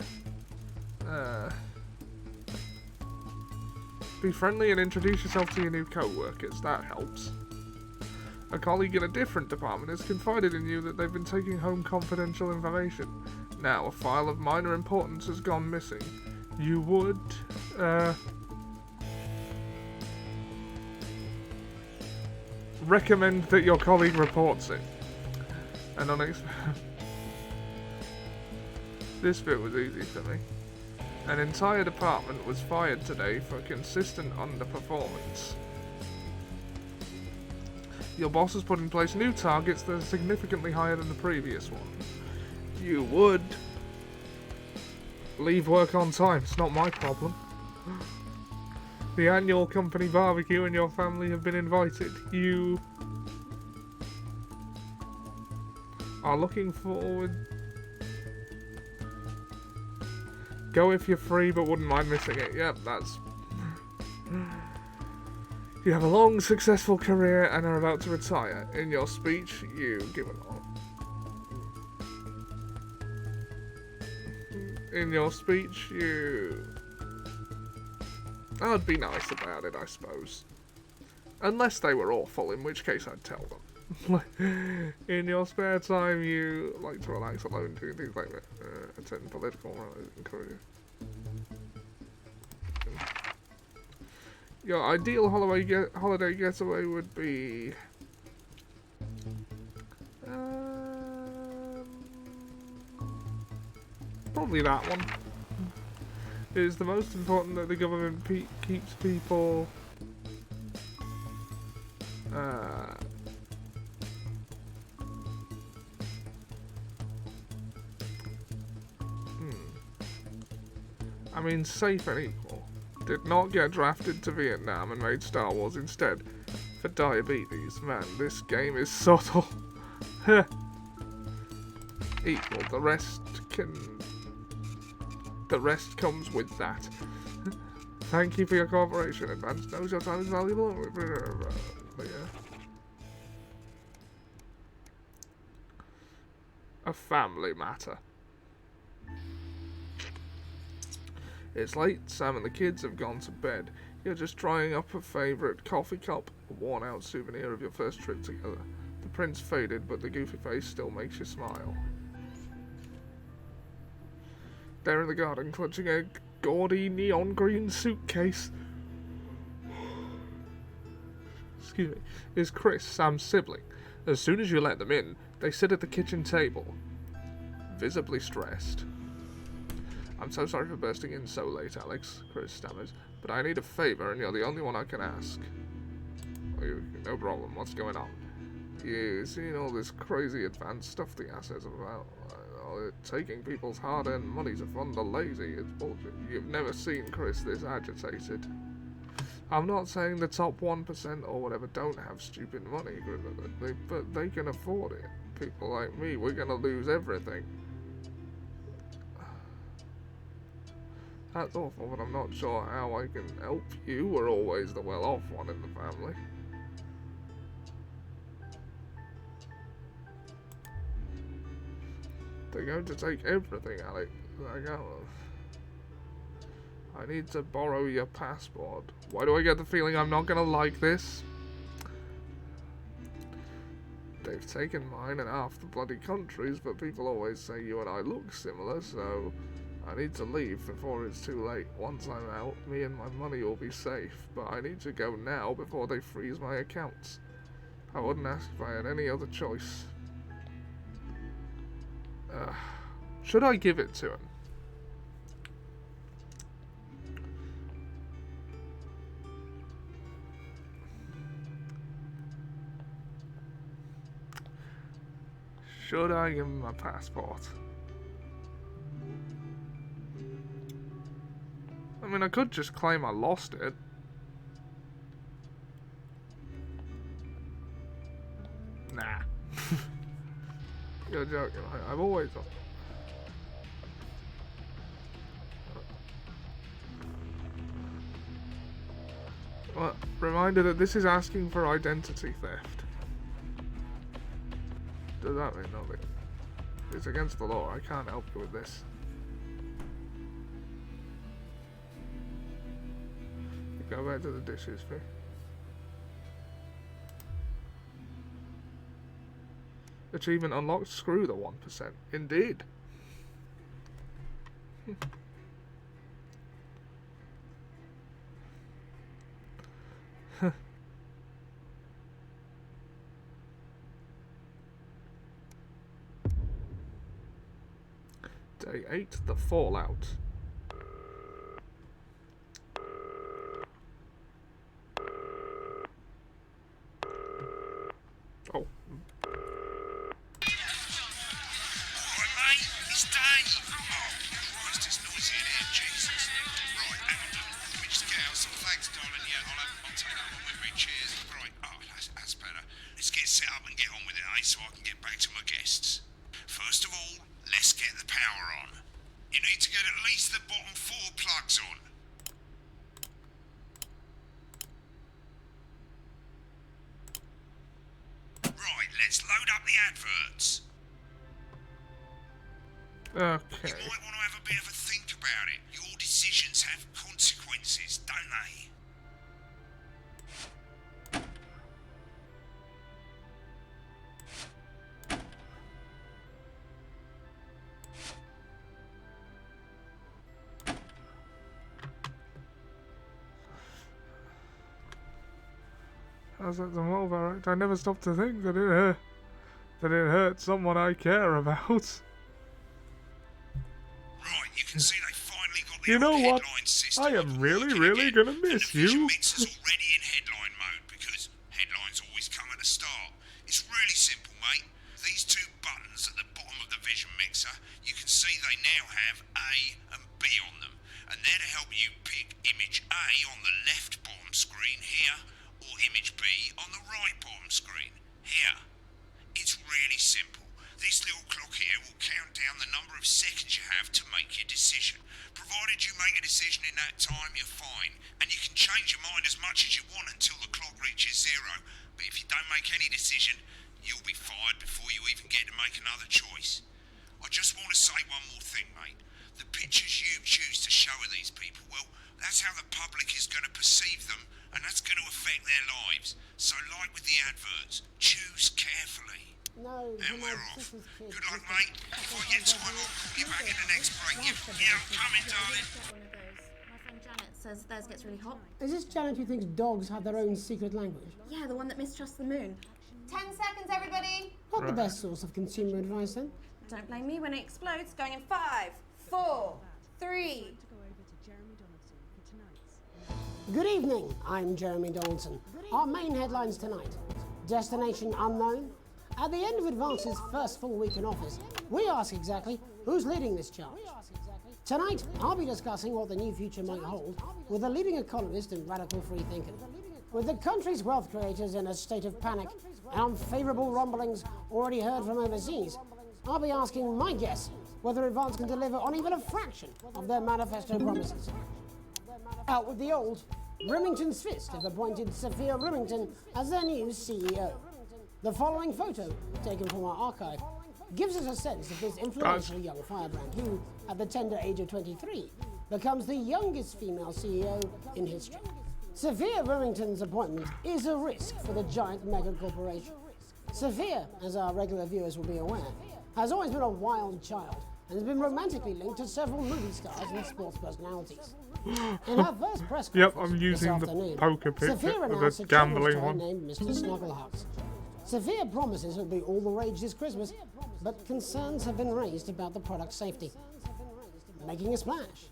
be friendly and introduce yourself to your new co-workers. That helps. A colleague in a different department has confided in you that they've been taking home confidential information. Now, a file of minor importance has gone missing. You would, recommend that your colleague reports it. And this bit was easy for me. An entire department was fired today for consistent underperformance. Your boss has put in place new targets that are significantly higher than the previous one. You would leave work on time. It's not my problem. The annual company barbecue and your family have been invited. You are looking forward. Go if you're free, but wouldn't mind missing it. Yep, that's... You have a long, successful career and are about to retire. In your speech, you give it all. In your speech, you... I'd be nice about it, I suppose. Unless they were awful, in which case I'd tell them. In your spare time, you like to relax alone, do things like that. Attend political rallies and career. Your ideal holiday getaway would be... probably that one. It is the most important that the government keeps people... I mean, safe and equal. Did not get drafted to Vietnam and made Star Wars instead. For diabetes. Man, this game is subtle. Equal. The rest comes with that. Thank you for your cooperation. Advance knows your time is valuable. But yeah. A family matter. It's late, Sam and the kids have gone to bed. You're just drying up a favourite coffee cup, a worn-out souvenir of your first trip together. The print's faded, but the goofy face still makes you smile. There in the garden, clutching a gaudy neon green suitcase, excuse me, is Chris, Sam's sibling. As soon as you let them in, they sit at the kitchen table, visibly stressed. I'm so sorry for bursting in so late, Alex, Chris stammers, but I need a favour and you're the only one I can ask. No problem, what's going on? You've seen all this crazy advanced stuff the assets about, taking people's hard-earned money to fund the lazy. It's bullshit. You've never seen Chris this agitated. I'm not saying the top 1% or whatever don't have stupid money, but they can afford it. People like me, we're gonna lose everything. That's awful, but I'm not sure how I can help you. We're always the well-off one in the family. They're going to take everything, Alex. I need to borrow your passport. Why do I get the feeling I'm not gonna like this? They've taken mine and half the bloody countries, but people always say you and I look similar, so I need to leave before it's too late. Once I'm out, me and my money will be safe, but I need to go now before they freeze my accounts. I wouldn't ask if I had any other choice. Should I give it to him? Should I give him my passport? I mean, I could just claim I lost it. Nah. You're joking, I've always... Well, reminder that this is asking for identity theft. Does that mean nothing? It's against the law. I can't help you with this. Go back to the dishes, fee. Achievement unlocked. Screw the 1%. Indeed. Day 8, the Fallout. Oh. Alright, mate, it's Dave. Oh, Christ, it's noisy in here, Jesus. Right, hang on, let me just get out some thanks, darling. Yeah, I'll take that one with me. Cheers. Right, oh, that's better. Let's get set up and get on with it, eh, so I can get back to my guests. First of all, let's get the power on. You need to get at least the bottom 4 plugs on. Right, let's load up the adverts. Okay. You might want to have a bit of a think about it. Your decisions have consequences, don't they? How's that the mobile act? I never stopped to think that it hurt someone I care about. Right, you can see they finally got the You know what? headline system. I am really gonna miss you. Mix is already in headline mode because headlines always come at the start. It's really simple, mate. These 2 buttons at the bottom of the Vision Mixer, you can see they now have A and B on them. And they're to help you pick image A on the left bottom screen here, or image B on the right bottom screen here. It's really simple. This little clock here will count down the number of seconds you have to make your decision. Provided you make a decision in that time, you're fine. And you can change your mind as much as you want until the clock reaches 0. But if you don't make any decision, you'll be fired before you even get to make another choice. I just want to say one more thing, mate. The pictures you choose to show of these people, well, that's how the public is going to perceive them, and that's going to affect their lives. So like with the adverts, choose carefully. No, And we're off. Good luck, mate. If I get time, I'll call you back in the next break. Yeah, I'm coming, darling. My friend Janet says theirs gets really hot. Is this Janet who thinks dogs have their own secret language? Yeah, the one that mistrusts the moon. 10 seconds, everybody. Not the best source of consumer advice, then. Don't blame me when it explodes. Going in 5, 4, 3. Good evening, I'm Jeremy Donaldson. Our main headlines tonight. Destination unknown. At the end of Advance's first full week in office, we ask exactly who's leading this charge. Tonight, I'll be discussing what the new future might hold with a leading economist and radical free thinker. With the country's wealth creators in a state of panic and unfavourable rumblings already heard from overseas, I'll be asking my guess whether Advance can deliver on even a fraction of their manifesto promises. Out with the old, Remington's Fist have appointed Sophia Remington as their new CEO. The following photo, taken from our archive, gives us a sense of this influential young firebrand who, at the tender age of 23, becomes the youngest female CEO in history. Sophia Remington's appointment is a risk for the giant mega corporation. Sophia, as our regular viewers will be aware, has always been a wild child and has been romantically linked to several movie stars and sports personalities. In her first press conference Yep, I'm using this the afternoon, poker picture Sophia of announced the a children's gambling toy one. named Mr. Snugglehugs. Sophia promises it'll be all the rage this Christmas, but concerns have been raised about the product's safety. Making a splash.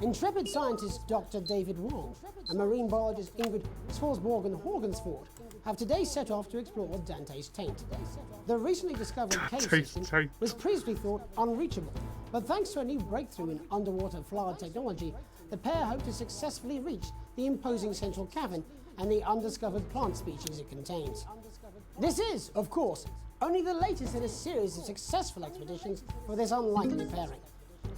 Intrepid scientist Dr. David Wong and marine biologist Ingrid Swarsborgen-Horgensford have today set off to explore Dante's Taint. The recently discovered cave system was previously thought unreachable, but thanks to a new breakthrough in underwater flower technology, the pair hope to successfully reach the imposing central cavern and the undiscovered plant species it contains. This is, of course, only the latest in a series of successful expeditions for this unlikely pairing.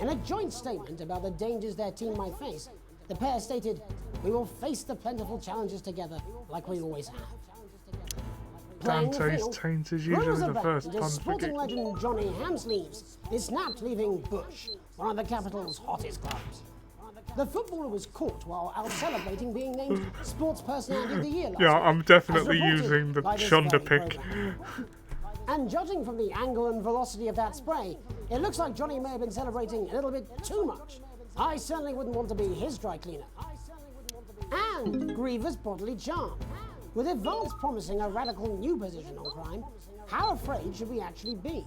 In a joint statement about the dangers their team might face, The pair stated, "We will face the plentiful challenges together, like we always have." Playing the Dante's field, taint is rules usually are the bent first as pun for sporting Geek. legend Johnny Hamsleeves is snapped, leaving Bush, one of the capital's hottest clubs. The footballer was caught while out celebrating being named Sports Personality of the Year last Yeah, week, I'm as definitely reported using the by this Shonda very pick. programme. And judging from the angle and velocity of that spray, it looks like Johnny may have been celebrating a little bit too much. I certainly wouldn't want to be his dry cleaner. And grievous bodily charm. With Advance promising a radical new position on crime, how afraid should we actually be?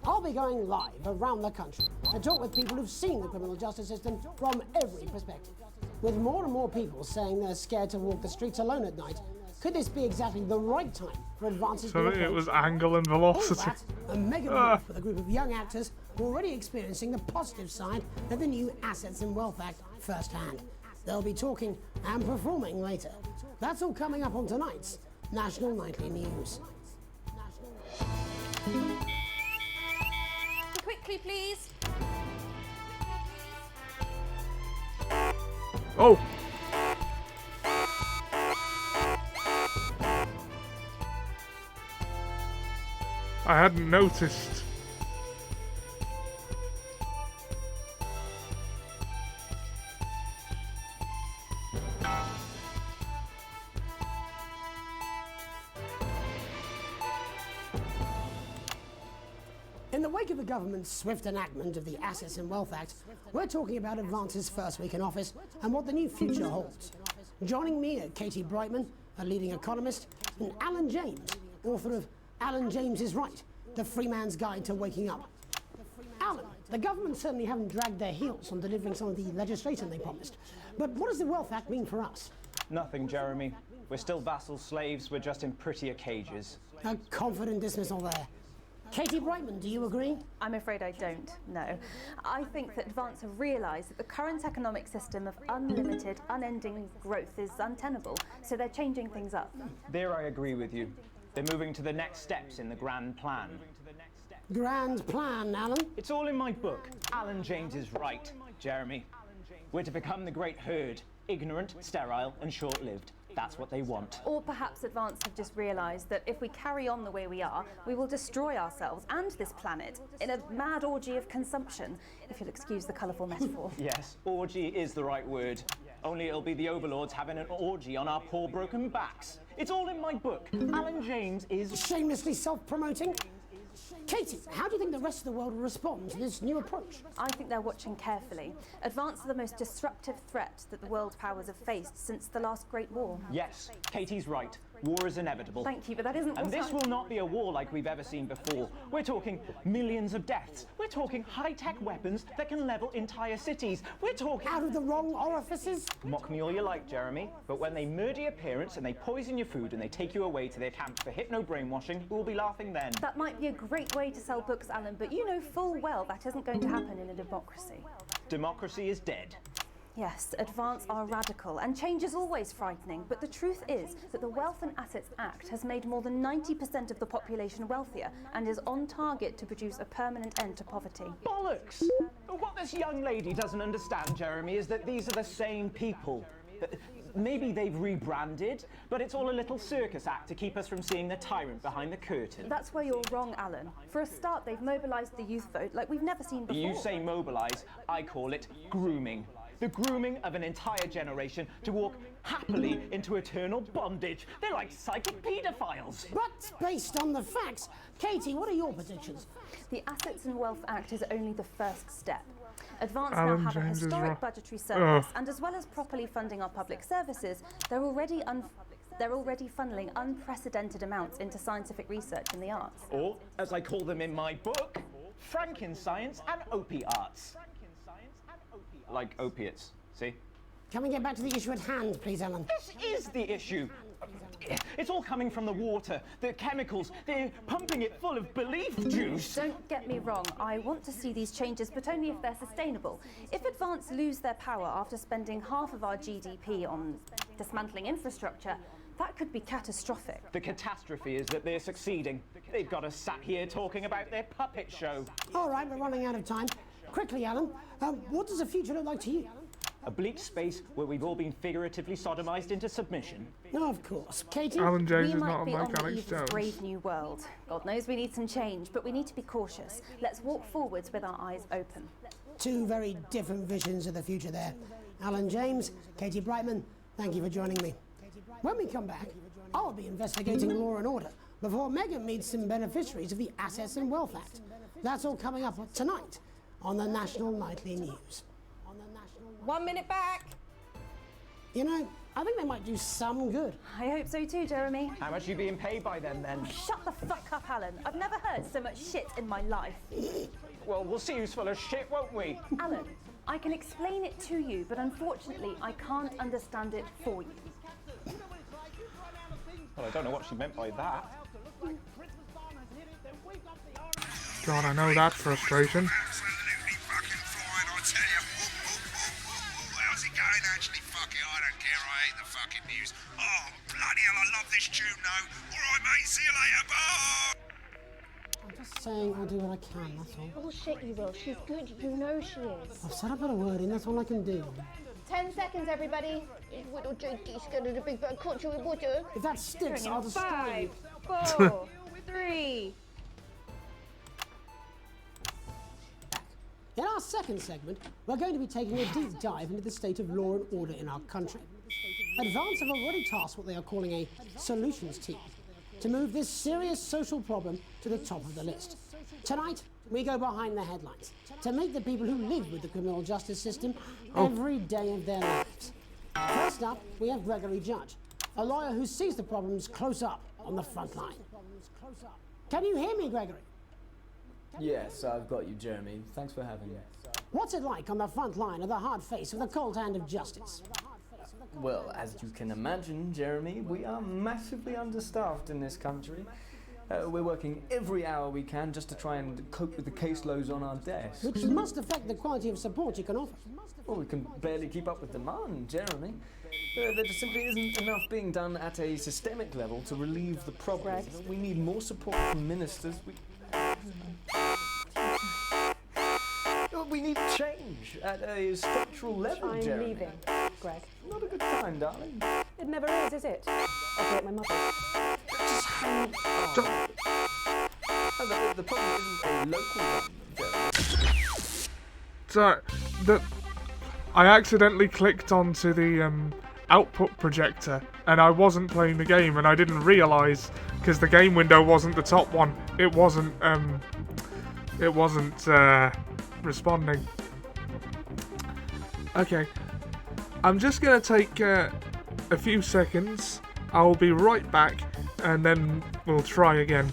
I'll be going live around the country to talk with people who've seen the criminal justice system from every perspective. With more and more people saying they're scared to walk the streets alone at night, could this be exactly the right time for Advance's So new it approach? was angle and All velocity. that, a mega move with a group of young actors already experiencing the positive side of the new Assets and Wealth Act firsthand. They'll be talking and performing later. That's all coming up on tonight's National Nightly News. Quickly, please. Oh! I hadn't noticed. In the wake of the government's swift enactment of the Assets and Wealth Act, we're talking about Advance's first week in office and what the new future holds. Joining me are Katie Brightman, a leading economist, and Alan James, author of Alan James is Right, The Free Man's Guide to Waking Up. Alan, the government certainly haven't dragged their heels on delivering some of the legislation they promised. But what does the Wealth Act mean for us? Nothing, Jeremy. We're still vassal slaves, we're just in prettier cages. A confident dismissal there. Katie Brightman, do you agree? I'm afraid I don't, no. I think that Advance have realised that the current economic system of unlimited, unending growth is untenable, so they're changing things up. There I agree with you. They're moving to the next steps in the grand plan. Grand plan, Alan? It's all in my book. Alan James is right, Jeremy. We're to become the great herd, ignorant, sterile, and short-lived. That's what they want. Or perhaps Advance have just realised that if we carry on the way we are, we will destroy ourselves and this planet in a mad orgy of consumption, if you'll excuse the colourful metaphor. Yes, orgy is the right word. Only it'll be the overlords having an orgy on our poor broken backs. It's all in my book. Alan James is... Shamelessly self-promoting? Katie, how do you think the rest of the world will respond to this new approach? I think they're watching carefully. Advance are the most disruptive threat that the world powers have faced since the last Great War. Yes, Katie's right. War is inevitable. Thank you, but that isn't And what this will not be a war like we've ever seen before. We're talking millions of deaths. We're talking high-tech weapons that can level entire cities. We're talking... Out of the wrong orifices? Mock me all you like, Jeremy, but when they murder your parents and they poison your food and they take you away to their camps for hypno-brainwashing, we'll be laughing then. That might be a great way to sell books, Alan, but you know full well that isn't going to happen in a democracy. Democracy is dead. Yes, Advance are radical, and change is always frightening, but the truth is that the Wealth and Assets Act has made more than 90% of the population wealthier and is on target to produce a permanent end to poverty. Bollocks! What this young lady doesn't understand, Jeremy, is that these are the same people. Maybe they've rebranded, but it's all a little circus act to keep us from seeing the tyrant behind the curtain. That's where you're wrong, Alan. For a start, they've mobilised the youth vote like we've never seen before. You say mobilise, I call it grooming. The grooming of an entire generation to walk happily into eternal bondage. They're like psychic paedophiles. But based on the facts, Katie, what are your predictions? The Assets and Wealth Act is only the first step. Advance Alan now have James a is historic right. budgetary surplus, and as well as properly funding our public services, they're already funneling unprecedented amounts into scientific research in the arts. Or, as I call them in my book, Frankenscience and opiates. Like opiates, see? Can we get back to the issue at hand, please, Alan? This is the issue. It's all coming from the water, the chemicals. They're pumping it full of belief juice. Don't get me wrong, I want to see these changes, but only if they're sustainable. If Advance lose their power after spending half of our GDP on dismantling infrastructure, that could be catastrophic. The catastrophe is that they're succeeding. They've got us sat here talking about their puppet show. All right, we're running out of time. Quickly, Alan, what does the future look like to you? A bleak space where we've all been figuratively sodomized into submission. No, of course. Katie? Alan James We is might not be like on the Alex eve of a Jones. brave new world. God knows we need some change, but we need to be cautious. Let's walk forwards with our eyes open. Two very different visions of the future there. Alan James, Katie Brightman, thank you for joining me. When we come back, I'll be investigating Law and Order before Megan meets some beneficiaries of the Assets and Wealth Act. That's all coming up tonight on the National Nightly News. 1 minute back. You know, I think they might do some good. I hope so too, Jeremy. How much are you being paid by them then? Shut the fuck up, Alan. I've never heard so much shit in my life. Well, we'll see who's full of shit, won't we? Alan, I can explain it to you, but unfortunately, I can't understand it for you. Well, I don't know what she meant by that. God, I know that frustration. Absolutely fucking flying, I tell you. How's it going? Actually, fuck it, I don't care. I hate the fucking news. Oh, bloody hell, I love this tune, though. All right, mate, see you later. Bye. I'm just saying I'll do what I can, that's all. Bullshit, you will. She's good. You know she is. I've said I put a word in, that's all I can do. 10 seconds, everybody. Little Jakey's going to the big bird country with water. If that sticks, I'll destroy you. 5, 4, 3. In our second segment, we're going to be taking a deep dive into the state of law and order in our country. Advance have already tasked what they are calling a solutions team to move this serious social problem to the top of the list. Tonight, we go behind the headlines to meet the people who live with the criminal justice system every day of their lives. First up, we have Gregory Judge, a lawyer who sees the problems close up on the front line. Can you hear me, Gregory? Yes, I've got you, Jeremy. Thanks for having me. What's it like on the front line of the hard face of the cold hand of justice? Well, as you can imagine, Jeremy, we are massively understaffed in this country. We're working every hour we can just to try and cope with the caseloads on our desks. Which must affect the quality of support you can offer. Well, we can barely keep up with demand, Jeremy. There just simply isn't enough being done at a systemic level to relieve the problem. We need more support from ministers. We need change at a structural level, I'm Jeremy. leaving, Greg. Not a good time, darling. It never is it? I'll be at my mother's. Just hang on. Oh, the problem isn't a local one, Jeremy. So, I accidentally clicked onto the output projector, and I wasn't playing the game, and I didn't realise because the game window wasn't the top one. It wasn't responding. Okay, I'm just gonna take a few seconds. I'll be right back, and then we'll try again.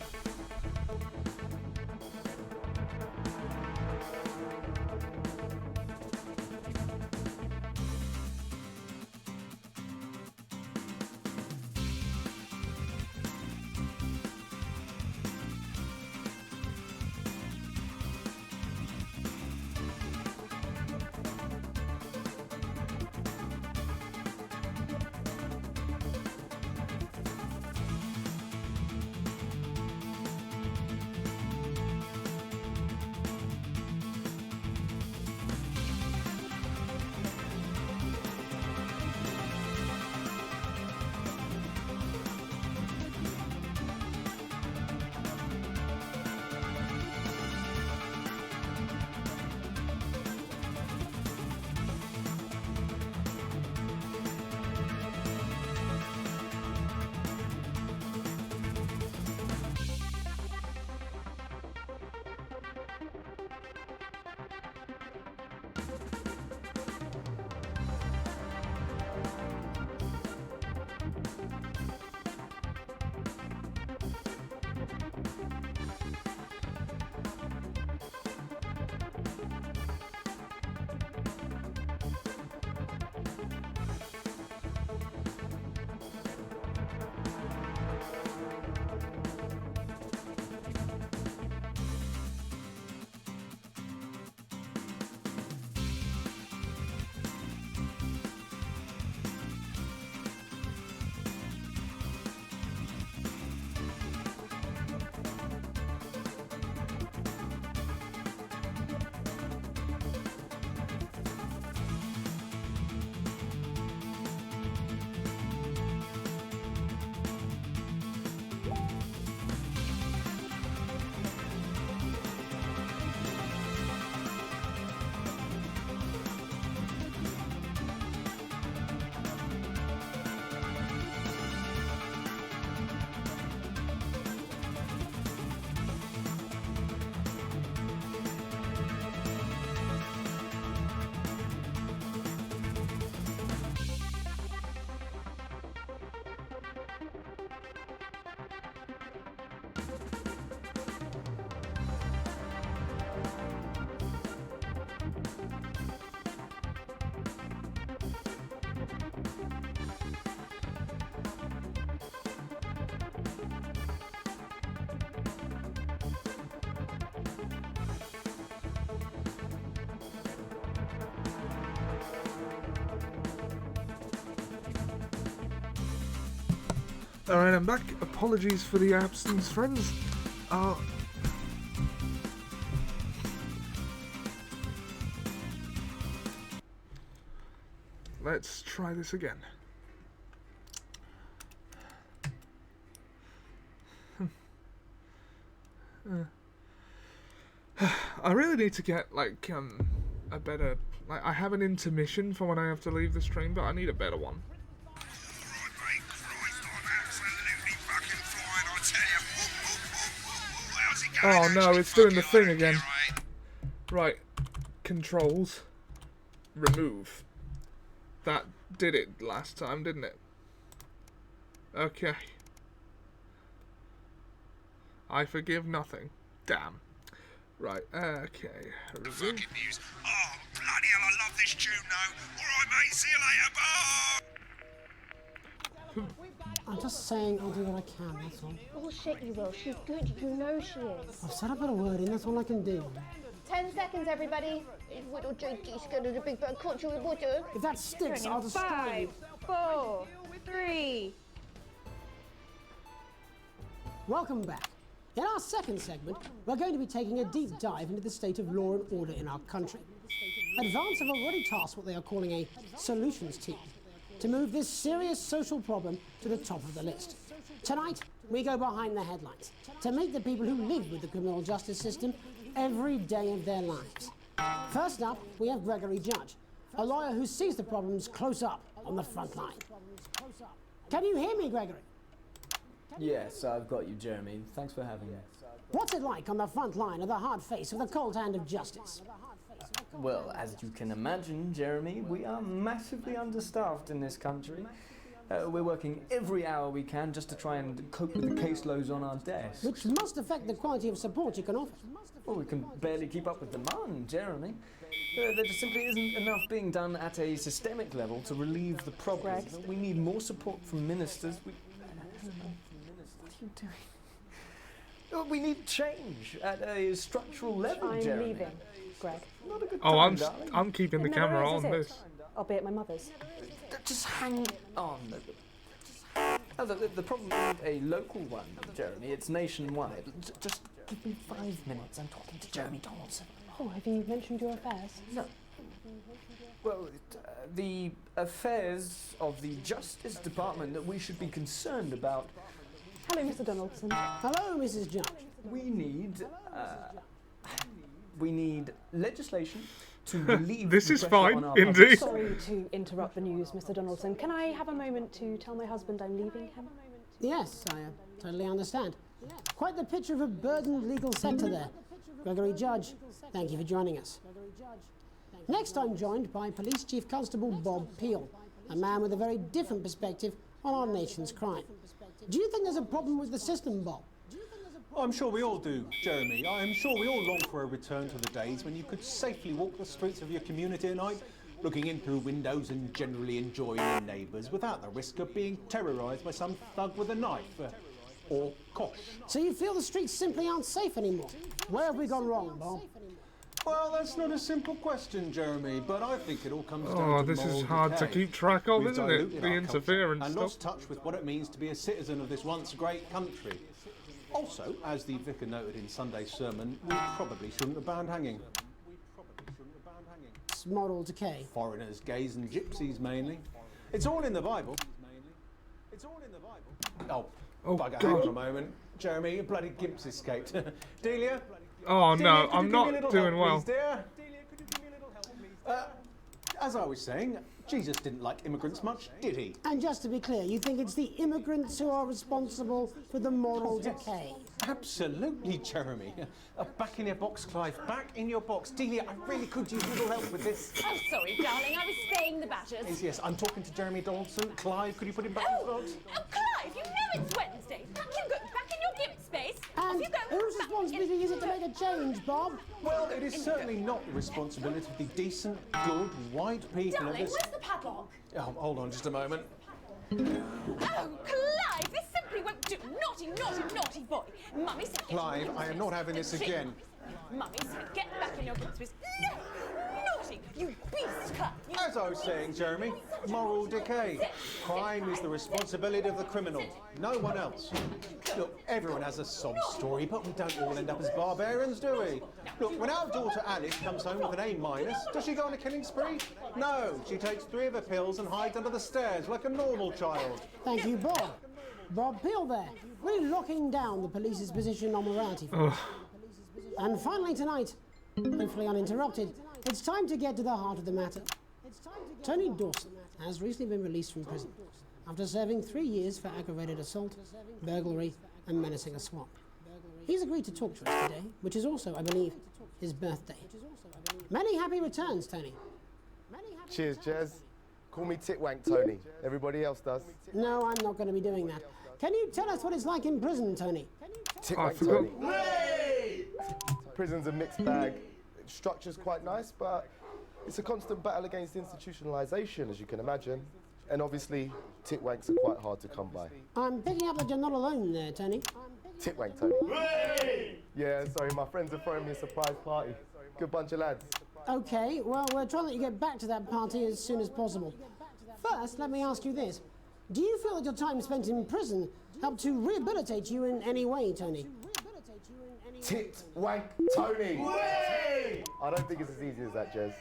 Alright, I'm back. Apologies for the absence, friends. Let's try this again. I really need to get, like, a better... Like, I have an intermission for when I have to leave the stream, but I need a better one. Oh no, it's doing the thing again. Right. Controls. Remove. That did it last time, didn't it? Okay. I forgive nothing. Damn. Right, okay. The fucking news. Oh, bloody hell, I love this tune now. Alright, mate, see you later, bye! I'm just saying I'll do what I can, that's all. Bullshit, you will. She's good. You know she is. I've said I put a word in, that's all I can do. 10 seconds, everybody. Little Jakey's scared of the big bad culture with water. If that sticks, I'll destroy you. 5, 4, 3. Welcome back. In our second segment, we're going to be taking a deep dive into the state of law and order in our country. Advance have already tasked what they are calling a solutions team to move this serious social problem to the top of the list. Tonight, we go behind the headlines to meet the people who live with the criminal justice system every day of their lives. First up, we have Gregory Judge, a lawyer who sees the problems close up on the front line. Can you hear me, Gregory? Yes, I've got you, Jeremy. Thanks for having me. What's it like on the front line of the hard face of the cold hand of justice? Well, as you can imagine, Jeremy, we are massively understaffed in this country. We're working every hour we can just to try and cope with the caseloads on our desks. Which must affect the quality of support you can offer. Well, we can barely keep up with demand, Jeremy. There just simply isn't enough being done at a systemic level to relieve the problem. We need more support from ministers. What are you doing? We need change at a structural level, I'm Jeremy. leaving, Greg. Not a good Oh, time, darling. I'm keeping the It never camera is, on is it? this. I'll be at my mother's. Just hang on. Oh, the problem isn't a local one, Jeremy. It's nationwide. Just give me 5 minutes. I'm talking to Jeremy Donaldson. Oh, have you mentioned your affairs? No. Well, the affairs of the Justice Department that we should be concerned about. Hello, Mr. Donaldson. Hello, Mrs. Judge. We need legislation to relieve This the is pressure fine, on our indeed. Sorry to interrupt the news, Mr. Donaldson. Can I have a moment to tell my husband I'm leaving him? Yes, I totally understand. Quite the picture of a burdened legal sector there. Gregory Judge, thank you for joining us. Next, I'm joined by Police Chief Constable Bob Peel, a man with a very different perspective on our nation's crime. Do you think there's a problem with the system, Bob? I'm sure we all do, Jeremy. I'm sure we all long for a return to the days when you could safely walk the streets of your community at night, looking in through windows and generally enjoying your neighbours without the risk of being terrorised by some thug with a knife. Or kosh. So you feel the streets simply aren't safe anymore? Where have we gone wrong, Bob? Well, that's not a simple question, Jeremy, but I think it all comes down to Oh, this is moral hard to decay. keep track of, We've isn't diluted it? The our interference culture and stuff. lost touch with what it means to be a citizen of this once great country. Also, as the vicar noted in Sunday's sermon, we probably shouldn't have banned hanging. It's moral decay. Foreigners, gays and gypsies mainly. It's all in the Bible. It's all in the Bible. Oh, bugger, hang on a moment. Jeremy, your bloody gimps escaped. Delia? Oh Delia, no, could you I'm give me a not little doing help, well. please, dear? Delia, could you give me a little help, please? As I was saying, Jesus didn't like immigrants much, did he? And just to be clear, you think it's the immigrants who are responsible for the moral decay? Absolutely, Jeremy. Back in your box, Clive. Back in your box. Delia, I really could use a little help with this. Oh, sorry, darling. I was staying the batters. Yes, I'm talking to Jeremy Donaldson. Clive, could you put him back in the box? Oh, Clive, you know it's Wednesday. Back in your gimp space. And whose responsibility is it to make a change, Bob? Well, it is certainly not the responsibility of the decent, good, white people Darling, of this... where's the padlock? Oh, hold on just a moment. Oh, Clive, this simply won't do. Naughty, naughty, naughty boy. Mummy said... get Clive, in your I am not having this again. Mummy said, get back in your gimp space. No, naughty, You beast cut! As I was saying, Jeremy, moral decay. Crime is the responsibility of the criminal, no one else. Look, everyone has a sob story, but we don't all end up as barbarians, do we? Look, when our daughter Alice comes home with an A-, does she go on a killing spree? No, she takes 3 of her pills and hides under the stairs like a normal child. Thank you, Bob. Bob Peel there, really locking down the police's position on morality. And finally tonight, hopefully uninterrupted, it's time to get to the heart of the matter. Tony Dawson has recently been released from prison after serving 3 years for aggravated assault, burglary, and menacing a swamp. He's agreed to talk to us today, which is also, I believe, his birthday. Many happy returns, Tony. Cheers, Jez. Call me Titwank Tony. Everybody else does. No, I'm not going to be doing that. Can you tell us what it's like in prison, Tony? Titwank Tony. Prison's a mixed bag. Structure's quite nice, but it's a constant battle against institutionalization, as you can imagine. And obviously, titwanks are quite hard to come by. I'm picking up that you're not alone there, Tony. Titwank Tony. Yeah, sorry, my friends are throwing me a surprise party. Good bunch of lads. Okay, well, we're trying to let you get back to that party as soon as possible. First, let me ask you this. Do you feel that your time spent in prison helped to rehabilitate you in any way, Tony? Titwank Tony! I don't think it's as easy as that, Jez.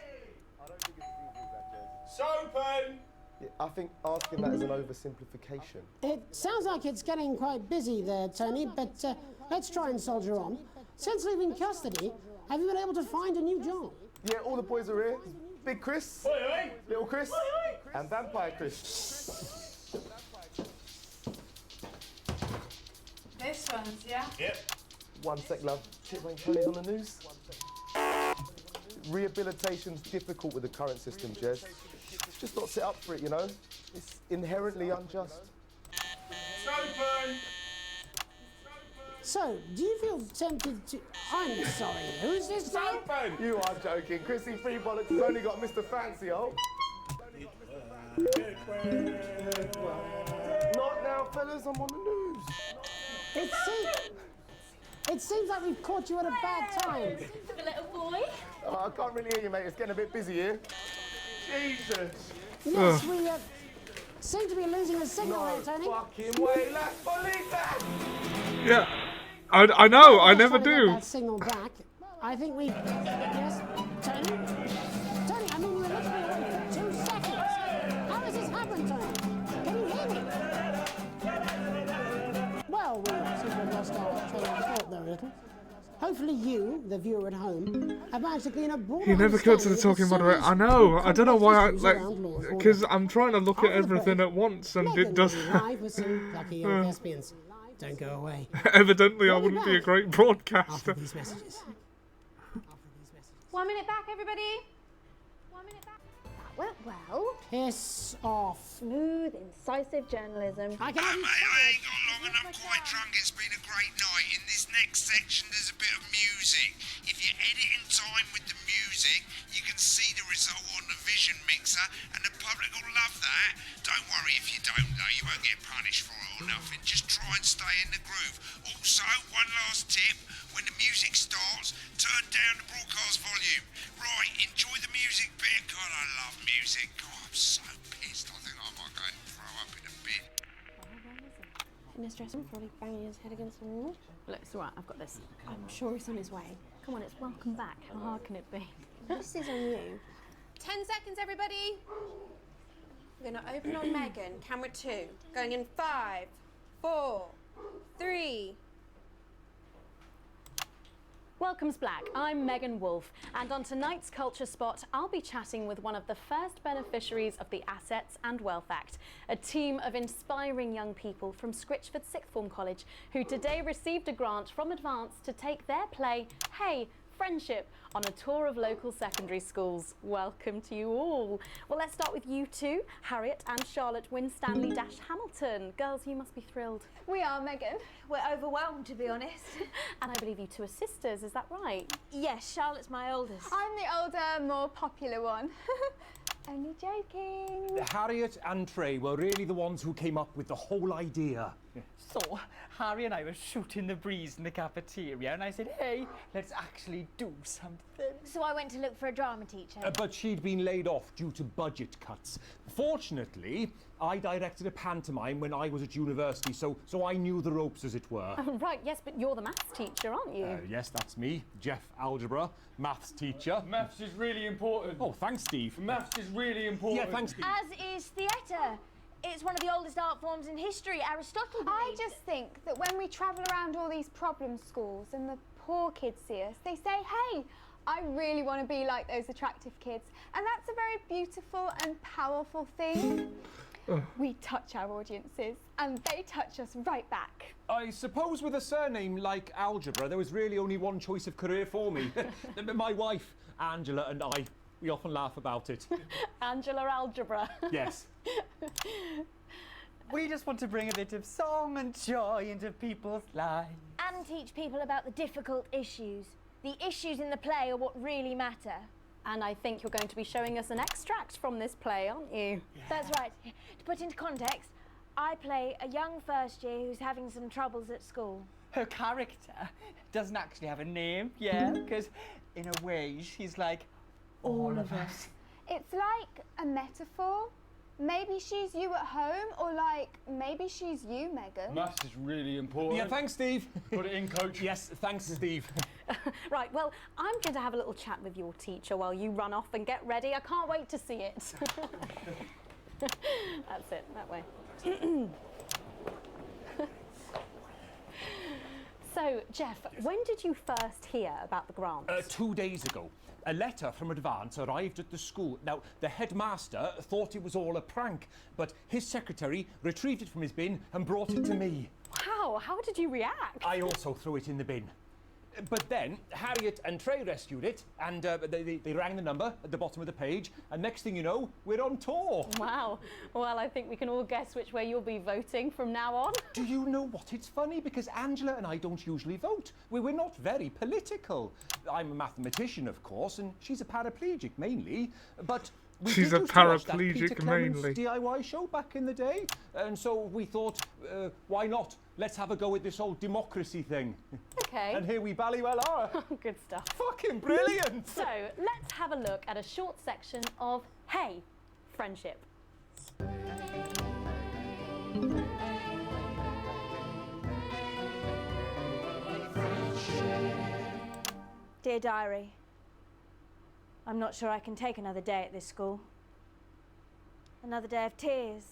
Sopen! Yeah, I think asking that is an oversimplification. It sounds like it's getting quite busy there, Tony, but let's try and soldier on. Since leaving custody, have you been able to find a new job? Yeah, all the boys are here. Big Chris, Little Chris, and Vampire Chris. This one's, yeah? Yep. One sec, love. Titwank Tony's on the news. Rehabilitation's difficult with the current system, Jez. It's just not set up for it, you know? It's inherently unjust. Sopen! So, do you feel tempted to... I'm sorry, who's this now? You are joking. Chrissy Freebollocks has only got Mr. Fancy, oh. Not now, fellas, I'm on the news. It seems like we've caught you at a bad time. The little boy. Oh, I can't really hear you, mate. It's getting a bit busy here. Jesus. Yes, we seem to be losing the signal there, Tony. Fucking way, let's believe that. Yeah, I know, I never do. That signal back. I think we... Yes, Tony? Tony, I mean, you were literally away for 2 seconds. How does this happen, Tony? Can you hear me? Well, we seem to have lost our train of thought there a little. Hopefully you, the viewer at home, have managed to glean a broader He never got to the talking moderator. I know. I don't know why. Because I'm trying to look at everything at once, and it doesn't. Live with some lucky young thespians. Don't go away. Evidently, I wouldn't be a great broadcaster. After these messages. 1 minute back, everybody. 1 minute back. Well, well. Piss off. Smooth, incisive journalism. I can have you Mate, I ain't got long and I'm quite drunk. It's been a great night. In this next section, there's a bit of music. If you edit in time with the music, you can see the result on the Vision Mixer, and the public will love that. Don't worry if you don't, though. You won't get punished for it or nothing. Just try and stay in the groove. Also, one last tip. When the music starts, turn down the broadcast volume. Right, enjoy the music bit. God, I love music. God, I'm so pissed. I think I might go and throw up in a bit. In his dressing, probably banging his head against the wall. Look, it's all right, I've got this. I'm sure he's on his way. Come on, it's welcome back. How hard can it be? This is on you. 10 seconds, everybody. We're going to open on Megan. Camera 2. Going in 5, 4, 3. Welcome's Black. I'm Megan Wolf, and on tonight's Culture Spot, I'll be chatting with one of the first beneficiaries of the Assets and Wealth Act, a team of inspiring young people from Scritchford Sixth Form College who today received a grant from Advance to take their play, Hey, Friendship, on a tour of local secondary schools. Welcome to you all. Well, let's start with you two, Harriet and Charlotte Winstanley-Hamilton. Girls, you must be thrilled. We are, Megan. We're overwhelmed, to be honest. And I believe you two are sisters, is that right? Yes, Charlotte's my oldest. I'm the older, more popular one. Only joking. Harriet and Trey were really the ones who came up with the whole idea. So, Harry and I were shooting the breeze in the cafeteria, and I said, hey, let's actually do something. So I went to look for a drama teacher. But she'd been laid off due to budget cuts. Fortunately, I directed a pantomime when I was at university, so I knew the ropes, as it were. Oh, right, yes, but you're the maths teacher, aren't you? Yes, that's me, Jeff Algebra, maths teacher. Maths is really important. Oh, thanks, Steve. Maths is really important. Yeah, thanks, Steve. As is theatre. It's one of the oldest art forms in history. Aristotle believed I just think that when we travel around all these problem schools and the poor kids see us, they say, hey, I really want to be like those attractive kids. And that's a very beautiful and powerful thing. We touch our audiences and they touch us right back. I suppose with a surname like Algebra, there was really only one choice of career for me. My wife, Angela, and I, we often laugh about it. Angela Algebra. Yes. We just want to bring a bit of song and joy into people's lives. And teach people about the difficult issues. The issues in the play are what really matter. And I think you're going to be showing us an extract from this play, aren't you? Yeah. That's right. To put into context, I play a young first year who's having some troubles at school. Her character doesn't actually have a name, yeah, because in a way she's like all of us. It's like a metaphor. Maybe she's you at home, or like maybe she's you, Megan. Maths is really important. Yeah, thanks, Steve. Put it in, coach. Yes, thanks, Steve. Right, well, I'm going to have a little chat with your teacher while you run off and get ready. I can't wait to see it. That's it, that way. So, Jeff, when did you first hear about the grants? 2 days ago. A letter from Advance arrived at the school. Now, the headmaster thought it was all a prank, but his secretary retrieved it from his bin and brought it to me. Wow, how did you react? I also threw it in the bin. But then Harriet and Trey rescued it, and they rang the number at the bottom of the page, and next thing you know, we're on tour. Wow. Well, I think we can all guess which way you'll be voting from now on. Do you know what? It's funny because Angela and I don't usually vote. We're not very political. I'm a mathematician, of course, and she's a paraplegic mainly, but She's a paraplegic mainly. DIY show back in the day, and so we thought, why not? Let's have a go at this old democracy thing. Okay. And here we bally well are. Good stuff. Fucking brilliant! So, let's have a look at a short section of Hey, Friendship. Dear Diary, I'm not sure I can take another day at this school. Another day of tears.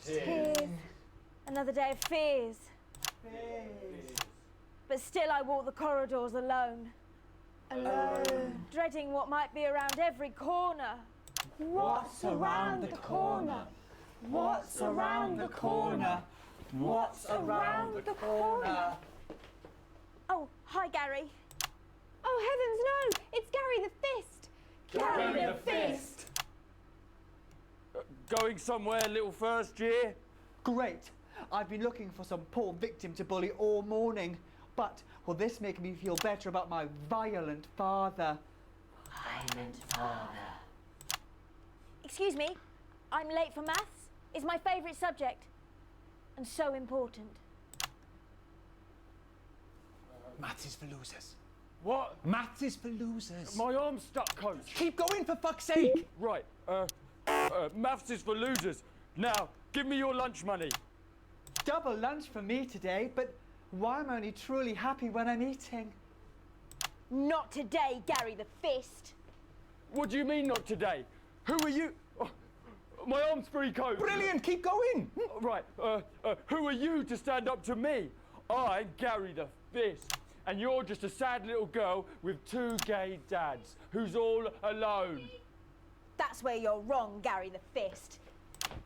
Tears. Another day of fears. But still I walk the corridors alone. Alone. Dreading what might be around every corner. What's around the corner? What's around the corner? What's around the corner? Oh, hi Gary. Oh heavens no! It's Gary the Fist! Gary the Fist! Going somewhere, little first year? Great. I've been looking for some poor victim to bully all morning. But will this make me feel better about my violent father? Violent father. Excuse me, I'm late for maths. It's my favourite subject. And so important. Maths is for losers. What? Maths is for losers. My arm's stuck, coach. Keep going, for fuck's sake. Right, maths is for losers. Now, give me your lunch money. Double lunch for me today, but why am I only truly happy when I'm eating? Not today, Gary the Fist. What do you mean not today? Who are you? Oh, my arm's free, coach. Brilliant, keep going. Right, who are you to stand up to me? I'm Gary the Fist. And you're just a sad little girl with 2 gay dads who's all alone. That's where you're wrong, Gary the Fist.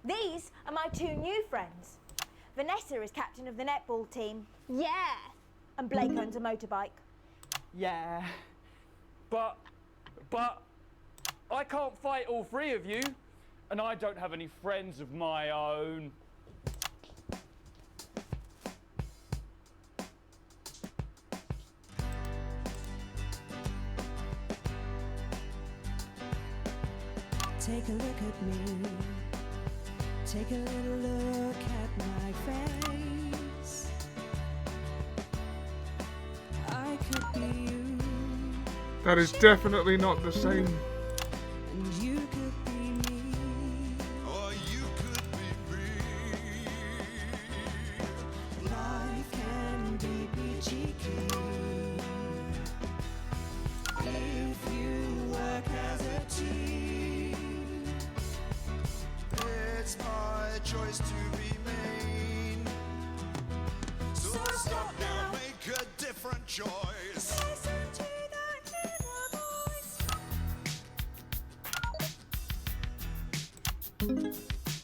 These are my 2 new friends. Vanessa is captain of the netball team. Yeah. And Blake owns a motorbike. Yeah. But I can't fight all 3 of you, and I don't have any friends of my own. Take a look at me. Take a little look at my face. That is definitely not the same. And you could be me. Or you could be free. Life can be peachy keen if you work as a team. It's my choice to be mean. So stop now, make a different choice. Listen to that inner voice.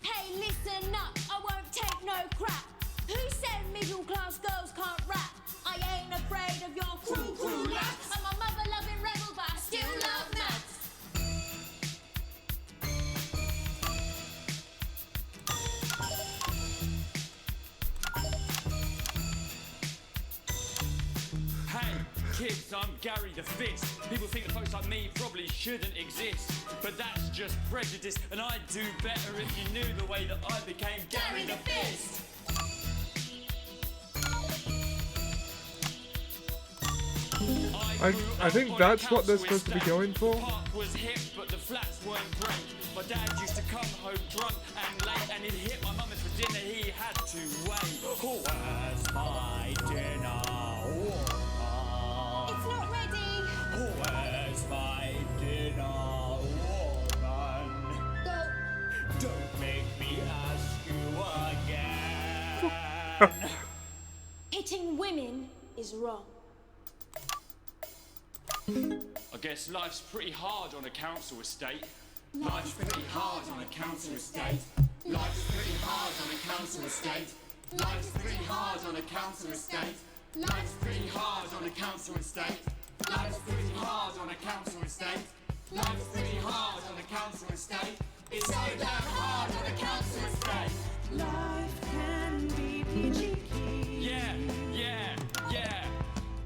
Hey, listen up, I won't take no crap. Who said middle class girls can't rap? I ain't afraid of your cruel lads. I'm a mother loving rebel, but I still love maths. Hey, kids, I'm Gary the Fist. People think that folks like me probably shouldn't exist. But that's just prejudice, and I'd do better if you knew the way that I became Gary the Fist. I think that's what they're supposed to be going for. Park was hip, but the flats weren't great. My dad used to come home drunk and late, and he'd hit my mum, and for dinner he had to wait. Oh, where's my dinner? It's not ready. Oh, where's my dinner, woman? Don't make me ask you again. Hitting women is wrong. I guess life's pretty hard on a council estate. Life's pretty hard on a council estate. Life's pretty hard on a council estate. Life's pretty hard on a council estate. Life's pretty hard on a council estate. Life's pretty hard on a council estate. Life's pretty hard on a council estate. It's so damn hard on a council estate. Life can be peachy keen. Yeah, yeah, yeah.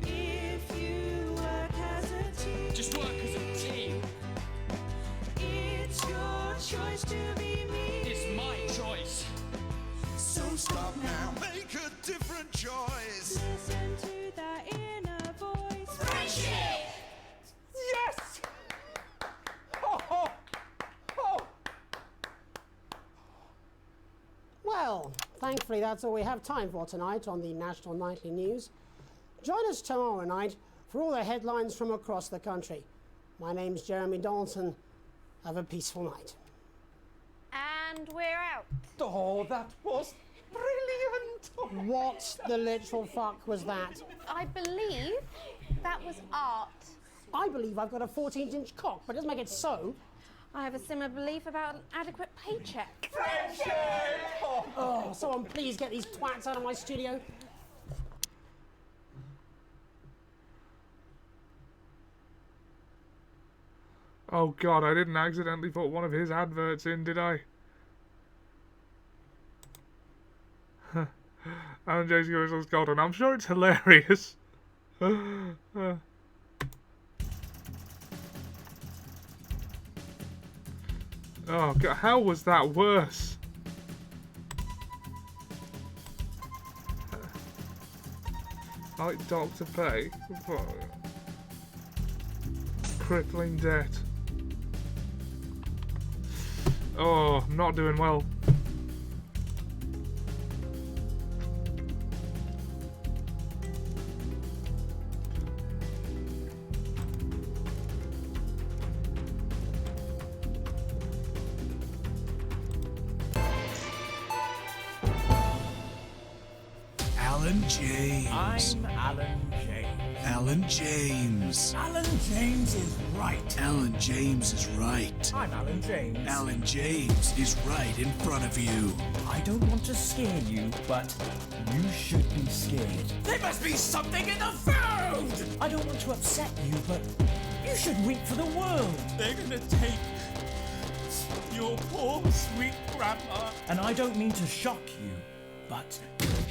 If you work as a team. Just work as a team. It's your choice to be me. It's my choice. So stop now, make a different choice. Listen to that inner voice. Friendship! Yes! Oh, oh, oh. Well, thankfully that's all we have time for tonight on the National Nightly News. Join us tomorrow night for all the headlines from across the country. My name's Jeremy Donaldson. Have a peaceful night. And we're out. Oh, that was brilliant! What the literal fuck was that? I believe that was art. I believe I've got a 14-inch cock, but it doesn't make it so. I have a similar belief about an adequate paycheck. Friendship! Oh, someone please get these twats out of my studio. Oh god, I didn't accidentally put one of his adverts in, did I? Alan J. Squirrel's Golden. I'm sure it's hilarious. Oh god, how was that worse? Like Dr. Pay for crippling debt. Oh, I'm not doing well. Alan James. I'm Alan James. Alan James. Alan James is right. Alan James is right. I'm Alan James. Alan James is right in front of you. I don't want to scare you, but you should be scared. There must be something in the food! I don't want to upset you, but you should weep for the world. They're gonna take your poor, sweet grandma. And I don't mean to shock you, but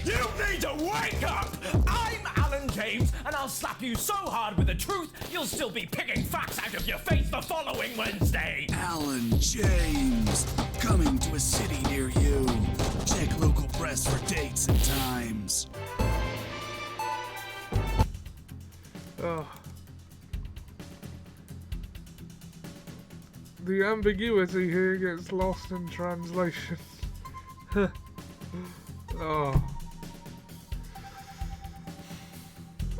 You need to wake up! I'm Alan James, and I'll slap you so hard with the truth, you'll still be picking facts out of your face the following Wednesday. Alan James, coming to a city near you. Check local press for dates and times. Oh. The ambiguity here gets lost in translation. Oh.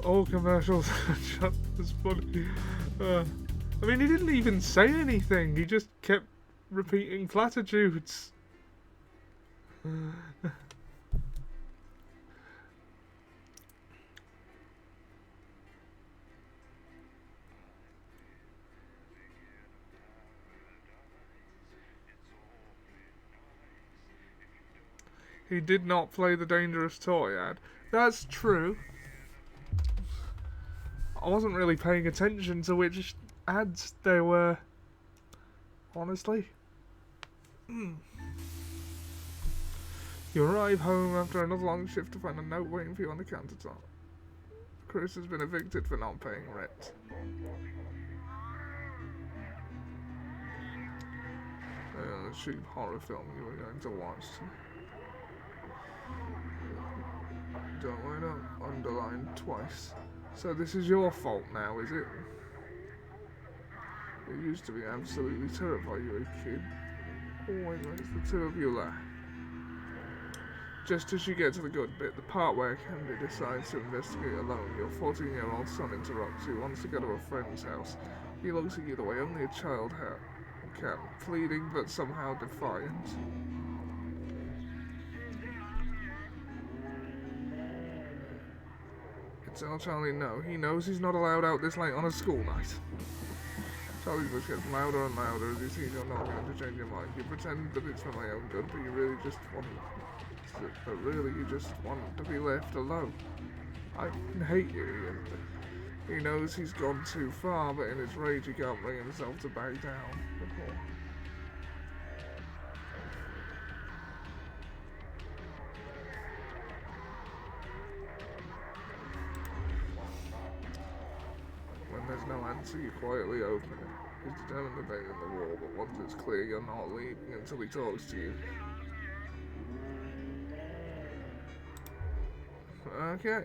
All commercials are just as funny. I mean, he didn't even say anything. He just kept repeating platitudes. He did not play the dangerous toy ad. That's true. I wasn't really paying attention to which ads they were. Honestly. You arrive home after another long shift to find a note waiting for you on the countertop. Chris has been evicted for not paying rent. The cheap horror film you were going to watch. Don't worry, don't underline twice. So this is your fault now, is it? It used to be absolutely terrifying you were a kid. Always makes the two of you laugh. Just as you get to the good bit, the part where Candy decides to investigate alone, your 14-year-old son interrupts you, wants to go to a friend's house. He looks at you the way only a child can, pleading but somehow defiant. Tell Charlie no. He knows he's not allowed out this late on a school night. Charlie's voice gets louder and louder as he sees you're not going to change your mind. You pretend that it's for my own good, but you really just want to be left alone. I hate you, Ian. He knows he's gone too far, but in his rage he can't bring himself to back down. When there's no answer, you quietly open it. He's determined to bang in the wall, but once it's clear, you're not leaving until he talks to you. Okay.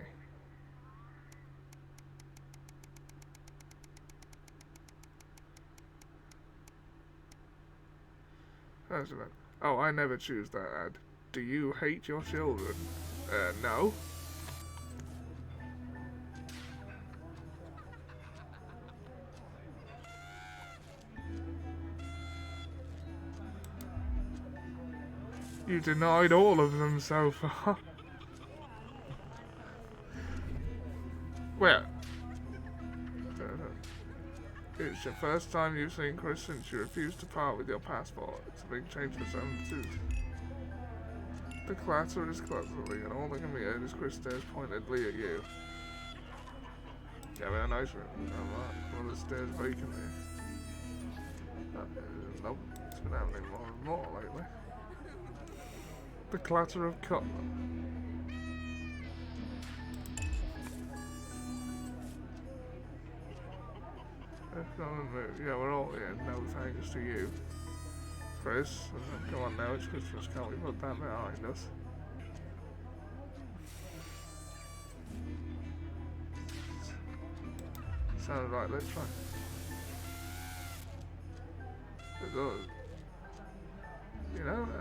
How's it? Oh, I never choose that ad. Do you hate your children? No. You denied all of them so far. Well, it's your first time you've seen Chris since you refused to part with your passport. It's a big change for some too. The clatter is cluttering, and all that can be heard is Chris stares pointedly at you. Yeah, we have a nice room. One of the stairs vacant here. Nope, it's been happening more and more lately. The clatter of cutler. Yeah, we're all here. No thanks to you, Chris. Come on now, it's Christmas. Can't we put that behind us? Sounds right. Let's try. It does. You know me.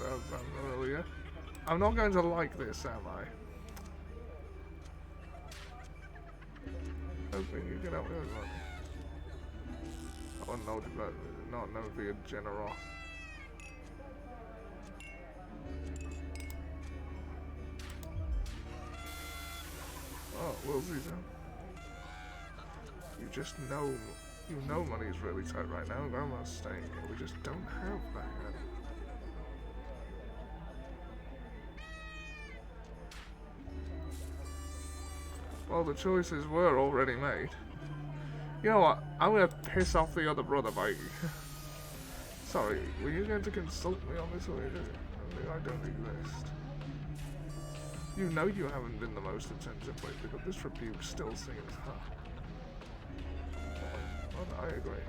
That was earlier. I'm not going to like this, am I? Hoping you can help me with money. I wouldn't know about not know if you're generous. Oh, we'll see then. You know money's really tight right now. Grandma's staying here. We just don't have that. Well, the choices were already made. You know what? I'm gonna piss off the other brother by you. Sorry, were you going to consult me on this or I don't exist? You know you haven't been the most attentive lately, but this rebuke still seems hard. Well, I agree.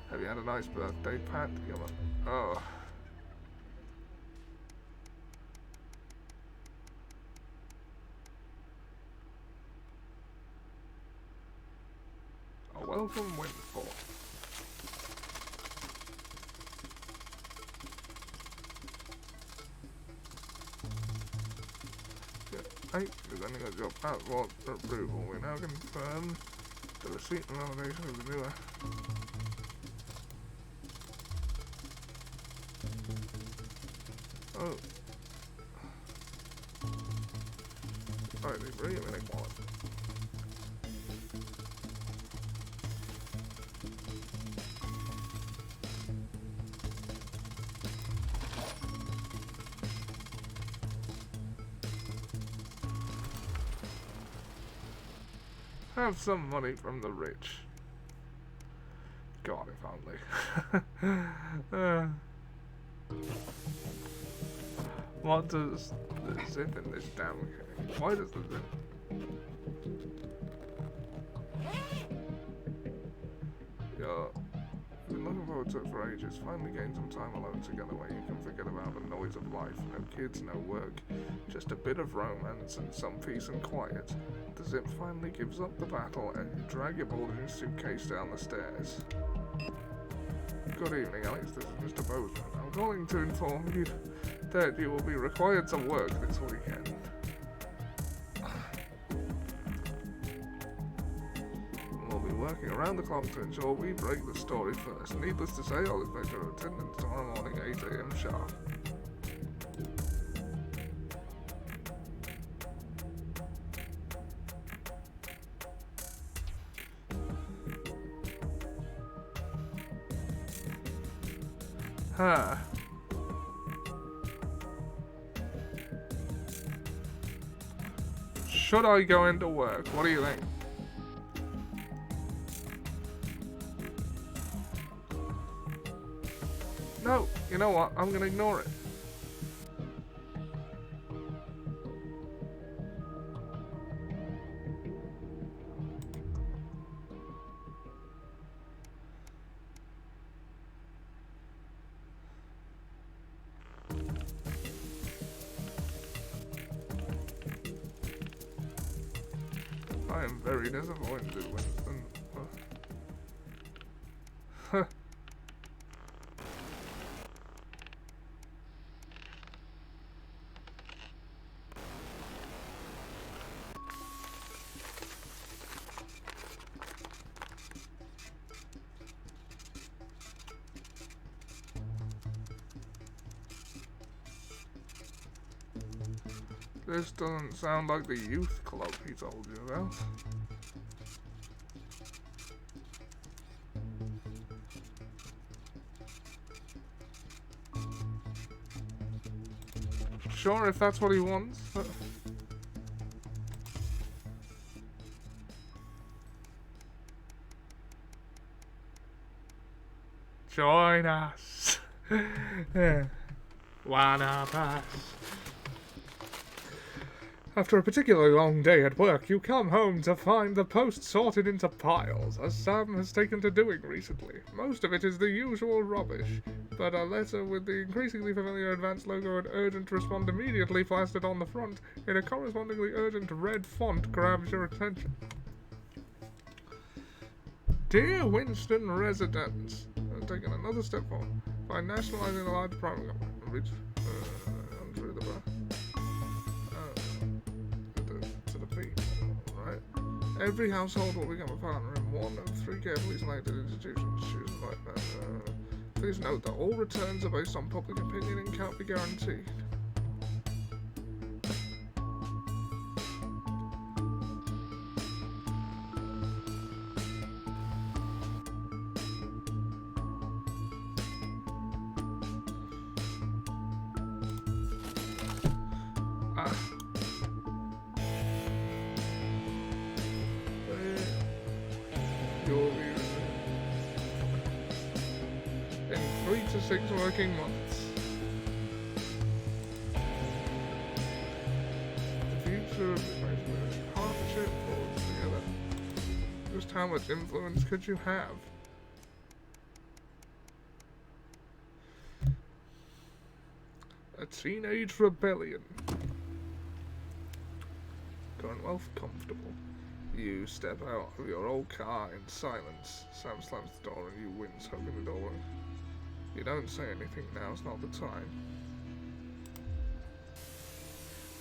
Have you had a nice birthday, Pat? Come on. Oh. Welcome Windfall. Hey, presenting a job passport for approval. We now confirm the receipt and validation of the new. Oh. Alright, they bring him inequality. Have some money from the rich. God, if only. What does the zip in this damn thing? Why does the zip? Yeah, I've been looking forward to it for ages. Finally getting some time alone together where you can forget about the noise of life. No kids, no work. Just a bit of romance and some peace and quiet. The zip finally gives up the battle and you drag your bulging suitcase down the stairs. Good evening, Alex. This is Mr. Bozeman. I'm calling to inform you that you will be required to work this weekend. We'll be working around the clock to ensure we break the story first. Needless to say, I'll expect your attendance tomorrow morning, 8 AM sharp. Huh. Should I go into work? What do you think? No, you know what? I'm gonna ignore it. I am very disappointed, Winston. Huh. This doesn't sound like the youth club he told you about. Sure, if that's what he wants. Join us. Wanna pass? After a particularly long day at work, you come home to find the post sorted into piles, as Sam has taken to doing recently. Most of it is the usual rubbish, but a letter with the increasingly familiar advanced logo and urgent respond immediately plastered on the front in a correspondingly urgent red font grabs your attention. Dear Winston residents, taking another step forward by nationalising a large private government, through the bar. To the people, right? Every household will become a partner in one of 3 carefully selected institutions chosen by please note that all returns are based on public opinion and can't be guaranteed. In 3 to 6 working months. The future of the partnership holds together. Just how much influence could you have? A teenage rebellion. Commonwealth comfortable. You step out of your old car in silence. Sam slams the door and you wince, hoping the door won't. You don't say anything. Now's not the time.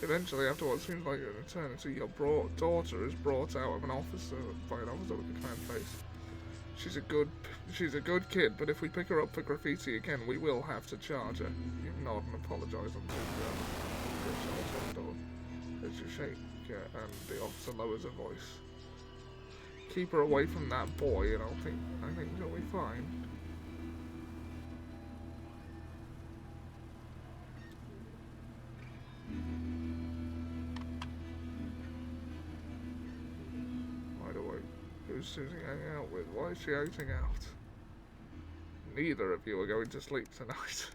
Eventually, after what seems like an eternity, your daughter is brought out of an officer by an officer with a kind face. She's a good kid, but if we pick her up for graffiti again, we will have to charge her. You nod and apologise until the door. As you shake, and the officer lowers her voice. Keep her away from that boy, and I think you'll be fine. Who's Susie hanging out with? Why is she acting out? Neither of you are going to sleep tonight.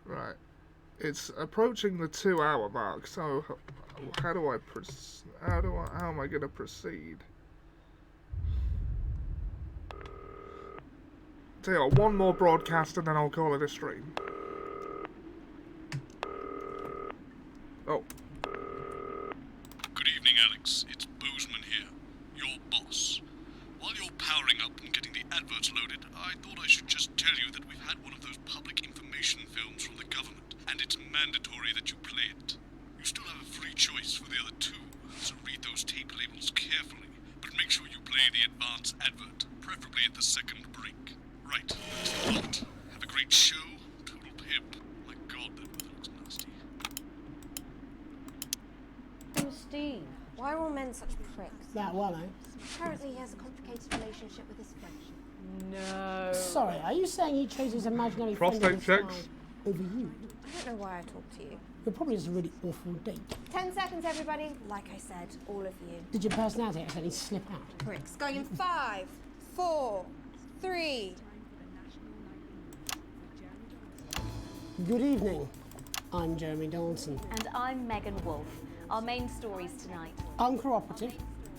Right, it's approaching the 2-hour mark. So, how am I gonna proceed? Tell you what, one more broadcast and then I'll call it a stream. Oh. Good evening, Alex. It's Bozeman here, your boss. While you're powering up and getting the adverts loaded, I thought I should just tell you that we've had one of those public information films from the government, and it's mandatory that you play it. You still have a free choice for the other two, so read those tape labels carefully, but make sure you play the advance advert, preferably at the second break. Right, that's the lot. Have a great show. Total pimp. My God, that weather looks nasty. Oh, Steve, why are all men such pricks? That one, eh? Apparently he has a complicated relationship with his friend. No. Sorry, are you saying he chose his imaginary friend Prostate in the checks. sky over you? I don't know why I talked to you. You're probably just a really awful date. 10 seconds, everybody. Like I said, all of you. Did your personality accidentally slip out? Pricks. Going in 5, 4, 3. Good evening. I'm Jeremy Donaldson. And I'm Megan Wolf. Our main stories tonight. Uncooperative.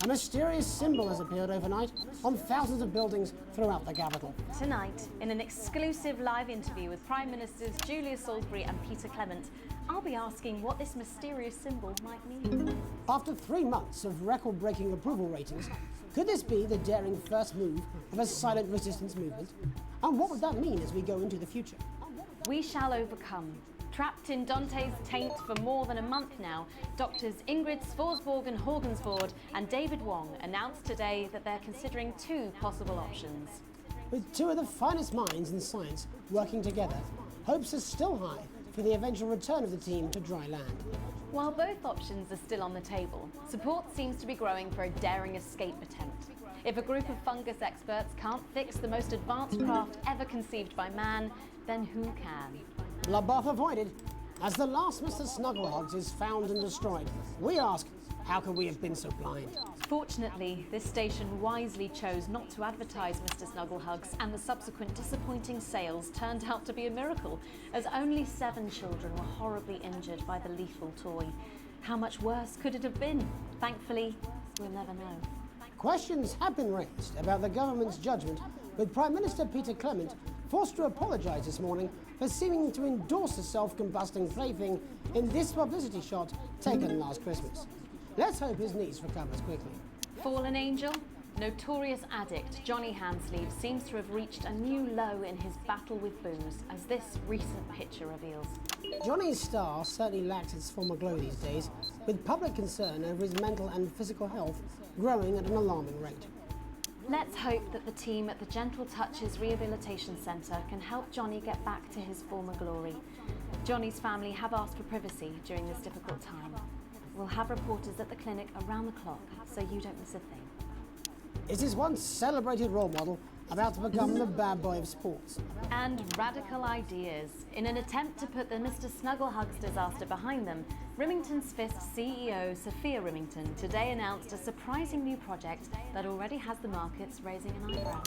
A mysterious symbol has appeared overnight on thousands of buildings throughout the capital. Tonight, in an exclusive live interview with Prime Ministers Julia Salisbury and Peter Clement, I'll be asking what this mysterious symbol might mean. After 3 months of record-breaking approval ratings, could this be the daring first move of a silent resistance movement? And what would that mean as we go into the future? We shall overcome. Trapped in Dante's taint for more than a month now, doctors Ingrid Svorsborg Horgensvoord and David Wong announced today that they're considering 2 possible options. With 2 of the finest minds in science working together, hopes are still high for the eventual return of the team to dry land. While both options are still on the table, support seems to be growing for a daring escape attempt. If a group of fungus experts can't fix the most advanced craft ever conceived by man, then who can? Bloodbath avoided. As the last Mr. Snugglehogs is found and destroyed, we ask, how could we have been so blind? Fortunately, this station wisely chose not to advertise Mr. Snugglehugs, and the subsequent disappointing sales turned out to be a miracle, as only 7 children were horribly injured by the lethal toy. How much worse could it have been? Thankfully, we'll never know. Questions have been raised about the government's judgment, with Prime Minister Peter Clement forced to apologise this morning for seeming to endorse the self-combusting plaything in this publicity shot taken last Christmas. Let's hope his niece recovers quickly. Fallen angel? Notorious addict Johnny Hansleeve seems to have reached a new low in his battle with booze, as this recent picture reveals. Johnny's star certainly lacks its former glow these days, with public concern over his mental and physical health growing at an alarming rate. Let's hope that the team at the Gentle Touches Rehabilitation Centre can help Johnny get back to his former glory. Johnny's family have asked for privacy during this difficult time. We'll have reporters at the clinic around the clock, so you don't miss a thing. Is his once celebrated role model about to become the bad boy of sports? And radical ideas. In an attempt to put the Mr. Snugglehugs disaster behind them, Rimington's Fist CEO Sophia Rimington today announced a surprising new project that already has the markets raising an eyebrow.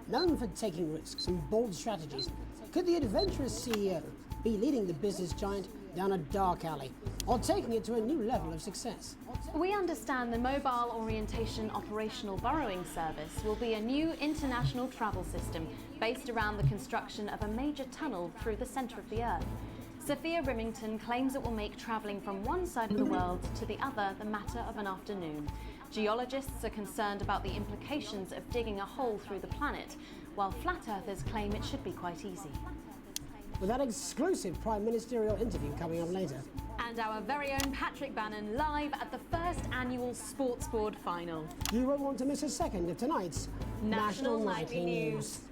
Known for taking risks and bold strategies, Could the adventurous CEO be leading the business giant down a dark alley, or taking it to a new level of success? We understand the Mobile Orientation Operational Borrowing Service will be a new international travel system based around the construction of a major tunnel through the centre of the Earth. Sophia Rimington claims it will make travelling from one side of the world to the other the matter of an afternoon. Geologists are concerned about the implications of digging a hole through the planet, while flat earthers claim it should be quite easy. With that exclusive Prime Ministerial interview coming up later. And our very own Patrick Bannon live at the first annual Sports Board final. You won't want to miss a second of tonight's National Nightly News.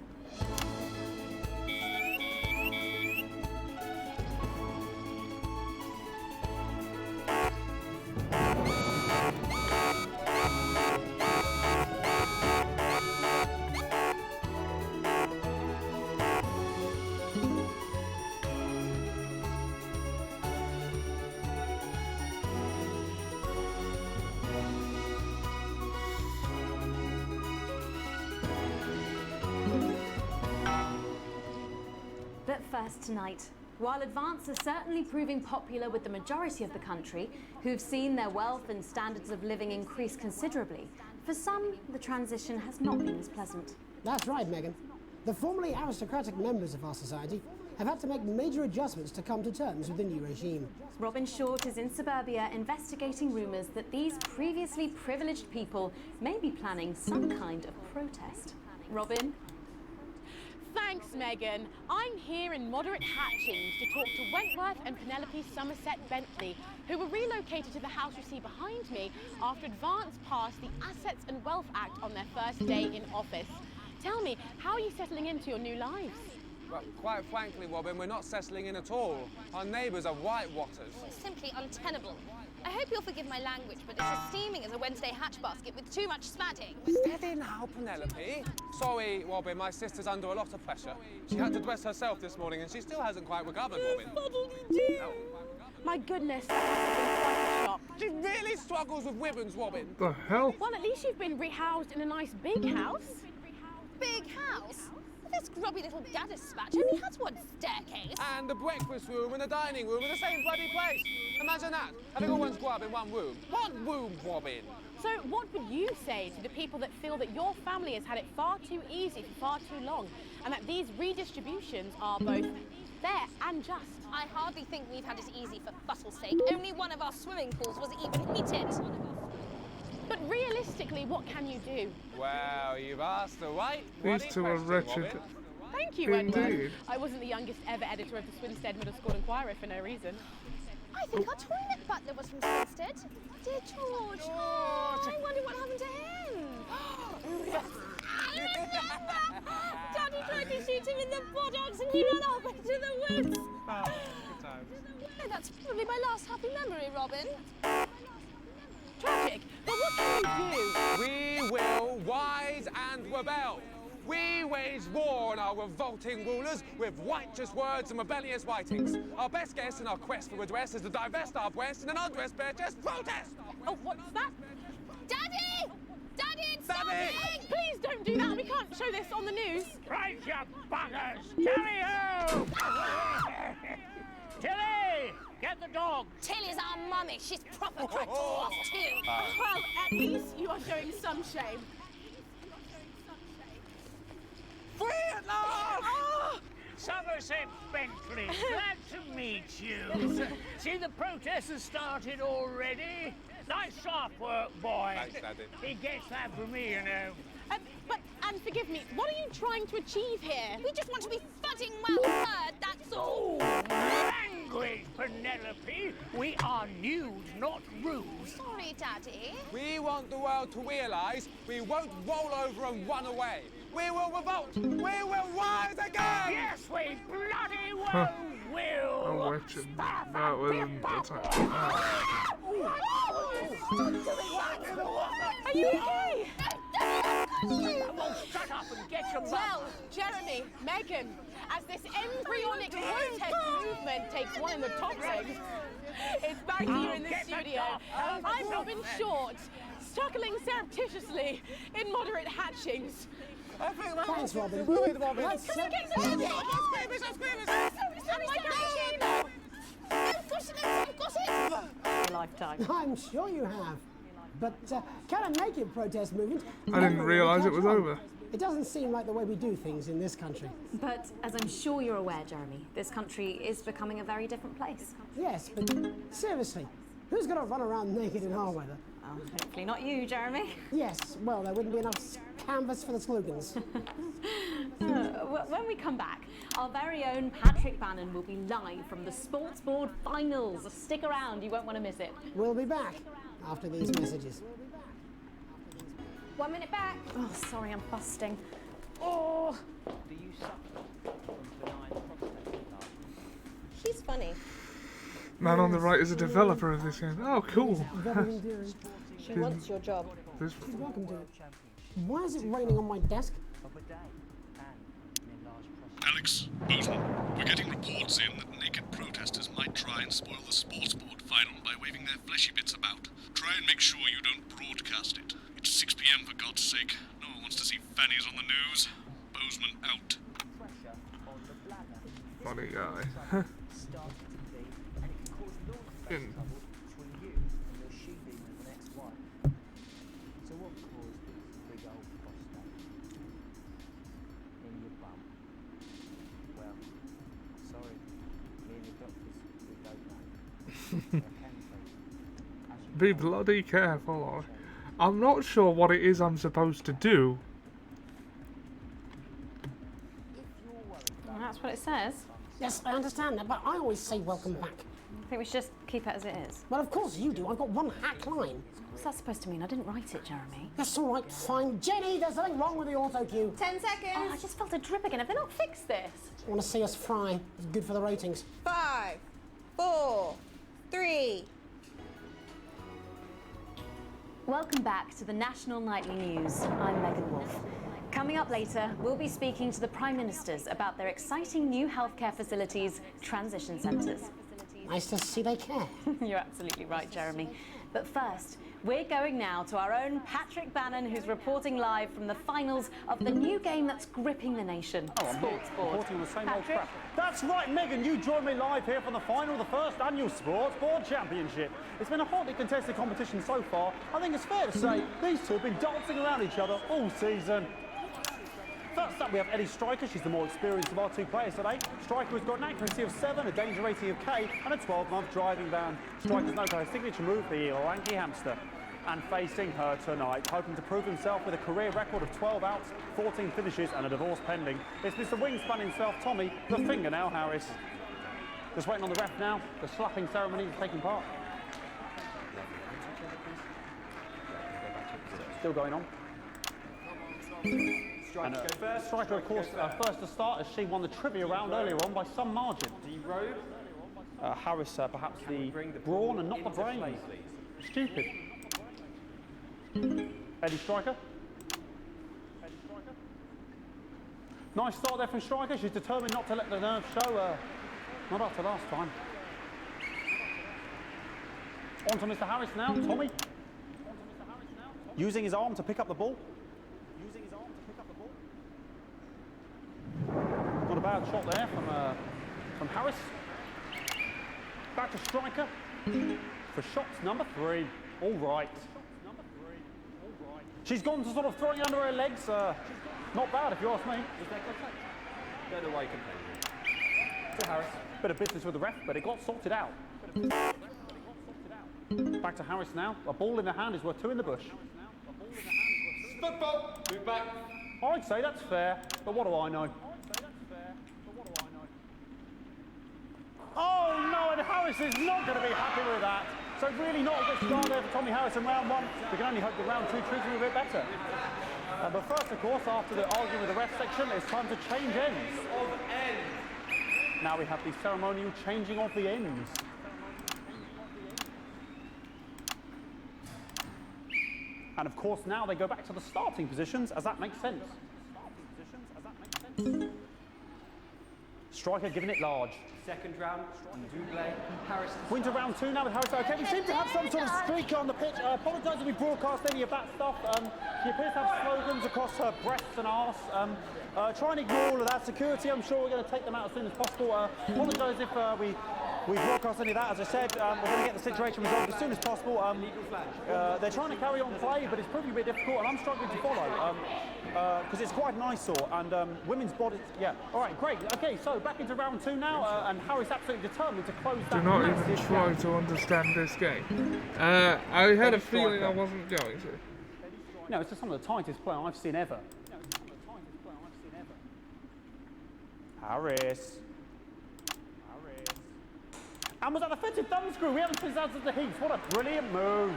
But first tonight, while Advance are certainly proving popular with the majority of the country, who've seen their wealth and standards of living increase considerably, for some, the transition has not been as pleasant. That's right, Megan. The formerly aristocratic members of our society have had to make major adjustments to come to terms with the new regime. Robin Short is in suburbia investigating rumours that these previously privileged people may be planning some kind of protest. Robin? Thanks, Megan. I'm here in Moderate Hatchings to talk to Wentworth and Penelope Somerset Bentley, who were relocated to the house you see behind me after Advance passed the Assets and Wealth Act on their first day in office. Tell me, how are you settling into your new lives? Well, quite frankly, Robin, we're not settling in at all. Our neighbours are whitewatters. It's simply untenable. I hope you'll forgive my language, but it's as steaming as a Wednesday hatch basket with too much spatting. Steady now, Penelope. Sorry, Robin, my sister's under a lot of pressure. She had to dress herself this morning and she still hasn't quite recovered, Robin. My goodness, that must have been quite a shock. She really struggles with ribbons, Robin. The hell? Well, at least you've been rehoused in a nice big house. Big house? This grubby little dadispatch only has one staircase. And the breakfast room and the dining room are the same bloody place. Imagine that, having all one's grub in one room. One room, Robin. So what would you say to the people that feel that your family has had it far too easy for far too long, and that these redistributions are both fair and just? I hardly think we've had it easy for fussle's sake. Only one of our swimming pools was even heated. But realistically, what can you do? Well, you've asked the right These two are wretched. Robin. Thank you, Wentworth. I wasn't the youngest ever editor of the Swinstead Middle School Inquirer for no reason. I think our toilet butler was from Swinstead. Dear George. Oh, I wonder what happened to him. Daddy tried to shoot him in the buttocks and he ran off into the woods. Oh, good times. Oh, that's probably my last happy memory, Robin. Tragic, but what can you do? We will rise and rebel. We wage war on our revolting rulers with righteous words and rebellious writings. Our best guess in our quest for redress is to divest our breast in an undressed just protest. Oh, what's that? Daddy! Daddy, it's Daddy! something! Please don't do that. We can't show this on the news. Right, you buggers! Tally-ho! Tilly! Get the dog! Tilly's our mummy. She's proper cracked off too. Well, at least you are showing some shame. Free at last! Oh! Somerset Bentley, glad to meet you. See, the protest has started already. Nice sharp work, boy. Thanks, Daddy. He gets that from me, you know. And forgive me, what are you trying to achieve here? We just want to be thudding well heard, that's all. Language, Penelope. We are nude, not rude. Sorry, Daddy. We want the world to realise we won't roll over and run away. We will revolt. We will rise again. Yes, we bloody well will. Oh, wretched. That wasn't the time. Are you okay? Well, shut up and get your Well, Jeremy, Megan, as this embryonic protest movement takes one in the toppings, it's back here in the studio. I'm Robin Short, struggling surreptitiously in Moderate Hatchings. Thanks, Robin. Let's Lifetime. I'm sure you have. But can I make it protest movement? I didn't realise it was over. It doesn't seem like the way we do things in this country. But as I'm sure you're aware, Jeremy, this country is becoming a very different place. Yes, but seriously, who's going to run around naked in our weather? Oh, hopefully not you, Jeremy. Yes, well, there wouldn't be enough canvas for the slogans. When we come back, our very own Patrick Bannon will be live from the Sports Board Finals. Stick around, you won't want to miss it. We'll be back after these messages. 1 minute back. Oh, sorry, I'm busting. Oh! Do you suffer from benign prostate enlargement? She's funny. Man on the right is a developer of this game. Oh, cool. Very endearing. She wants your job. This She's welcome to it. Why is it raining on my desk? Alex, Bozeman, we're getting reports in that naked protesters might try and spoil the sports board final by waving their fleshy bits about. Try and make sure you don't broadcast it. It's 6 p.m. for God's sake. No one wants to see fannies on the news. Bozeman out. funny guy. In. Be bloody careful. I'm not sure what it is I'm supposed to do. Well, that's what it says. Yes, I understand that, but I always say welcome back. I think we should just keep it as it is. Well, of course you do. I've got one hack line. What's that supposed to mean? I didn't write it, Jeremy. That's all right, fine. Jenny, there's something wrong with the auto cue. 10 seconds. Oh, I just felt a drip again. Have they not fixed this? I want to see us fry. It's good for the ratings. 5, 4, 3. Welcome back to the National Nightly News. I'm Megan Wolfe. Coming up later, we'll be speaking to the Prime Ministers about their exciting new healthcare facilities, transition centres. Nice to see they care. You're absolutely right, Jeremy. But first, we're going now to our own Patrick Bannon, who's reporting live from the finals of the new game that's gripping the nation, Sports Board. Reporting the same old Patrick? crap. That's right, Megan. You joined me live here from the final of the first annual Sports Board Championship. It's been a hotly contested competition so far. I think it's fair to say these two have been dancing around each other all season. First up, we have Eddie Striker. She's the more experienced of our two players today. Striker has got an accuracy of 7, a danger rating of K, and a 12-month driving ban. Striker's known for her signature move, the lanky hamster. And facing her tonight, hoping to prove himself with a career record of 12 outs, 14 finishes, and a divorce pending, it's Mr. Wingspan himself, Tommy, the Fingernail Harris. Just waiting on the ref now. The slapping ceremony is taking part. Still going on. And, Striker, of course, first to start as she won the trivia round earlier on by some margin. Harris, perhaps the brawn and not the brains. Stupid. Eddie Striker. Nice start there from Striker. She's determined not to let the nerves show. Not after last time. On to Mr. Harris now. Tommy. Using his arm to pick up the ball. Not a bad shot there from Harris. Back to Striker for shots number 3. All right. She's gone to sort of throwing under her legs. Not bad if you ask me. Go the way completely. To Harris. Bit of business with the ref, but it got sorted out. Back to Harris now. A ball in the hand is worth 2 in the bush. Football. Move back. I'd say that's fair, but what do I know? Oh no, and Harris is not going to be happy with that. So really not a good start there for Tommy Harris in round 1. We can only hope that round 2 treats him a bit better. But first, of course, after the argument with the ref section, it's time to change ends. Now we have the ceremonial changing of the ends. And of course, now they go back to the starting positions, as that makes sense. Striker giving it large. Second round, Double, Harris. Wins round 2 now with Harris. Okay, we seem to have some sort of streak on the pitch. I apologise if we broadcast any of that stuff. She appears to have slogans across her breasts and arse. Try and ignore all of that. Security, I'm sure we're going to take them out as soon as possible. Apologise if we broadcast any of that. As I said, we're going to get the situation resolved as soon as possible. They're trying to carry on play, but it's proving a bit difficult, and I'm struggling to follow because it's quite an eyesore. And women's bodies, yeah. All right, great. Okay, so back into round 2 now, and Harry's absolutely determined to close that. Do not massive even try gap. to understand this game. I had a feeling I wasn't going to. No, it's just some of the tightest play I've seen ever. Harris. And was that the fitted thumb screw? We haven't seen out of the heat. What a brilliant move.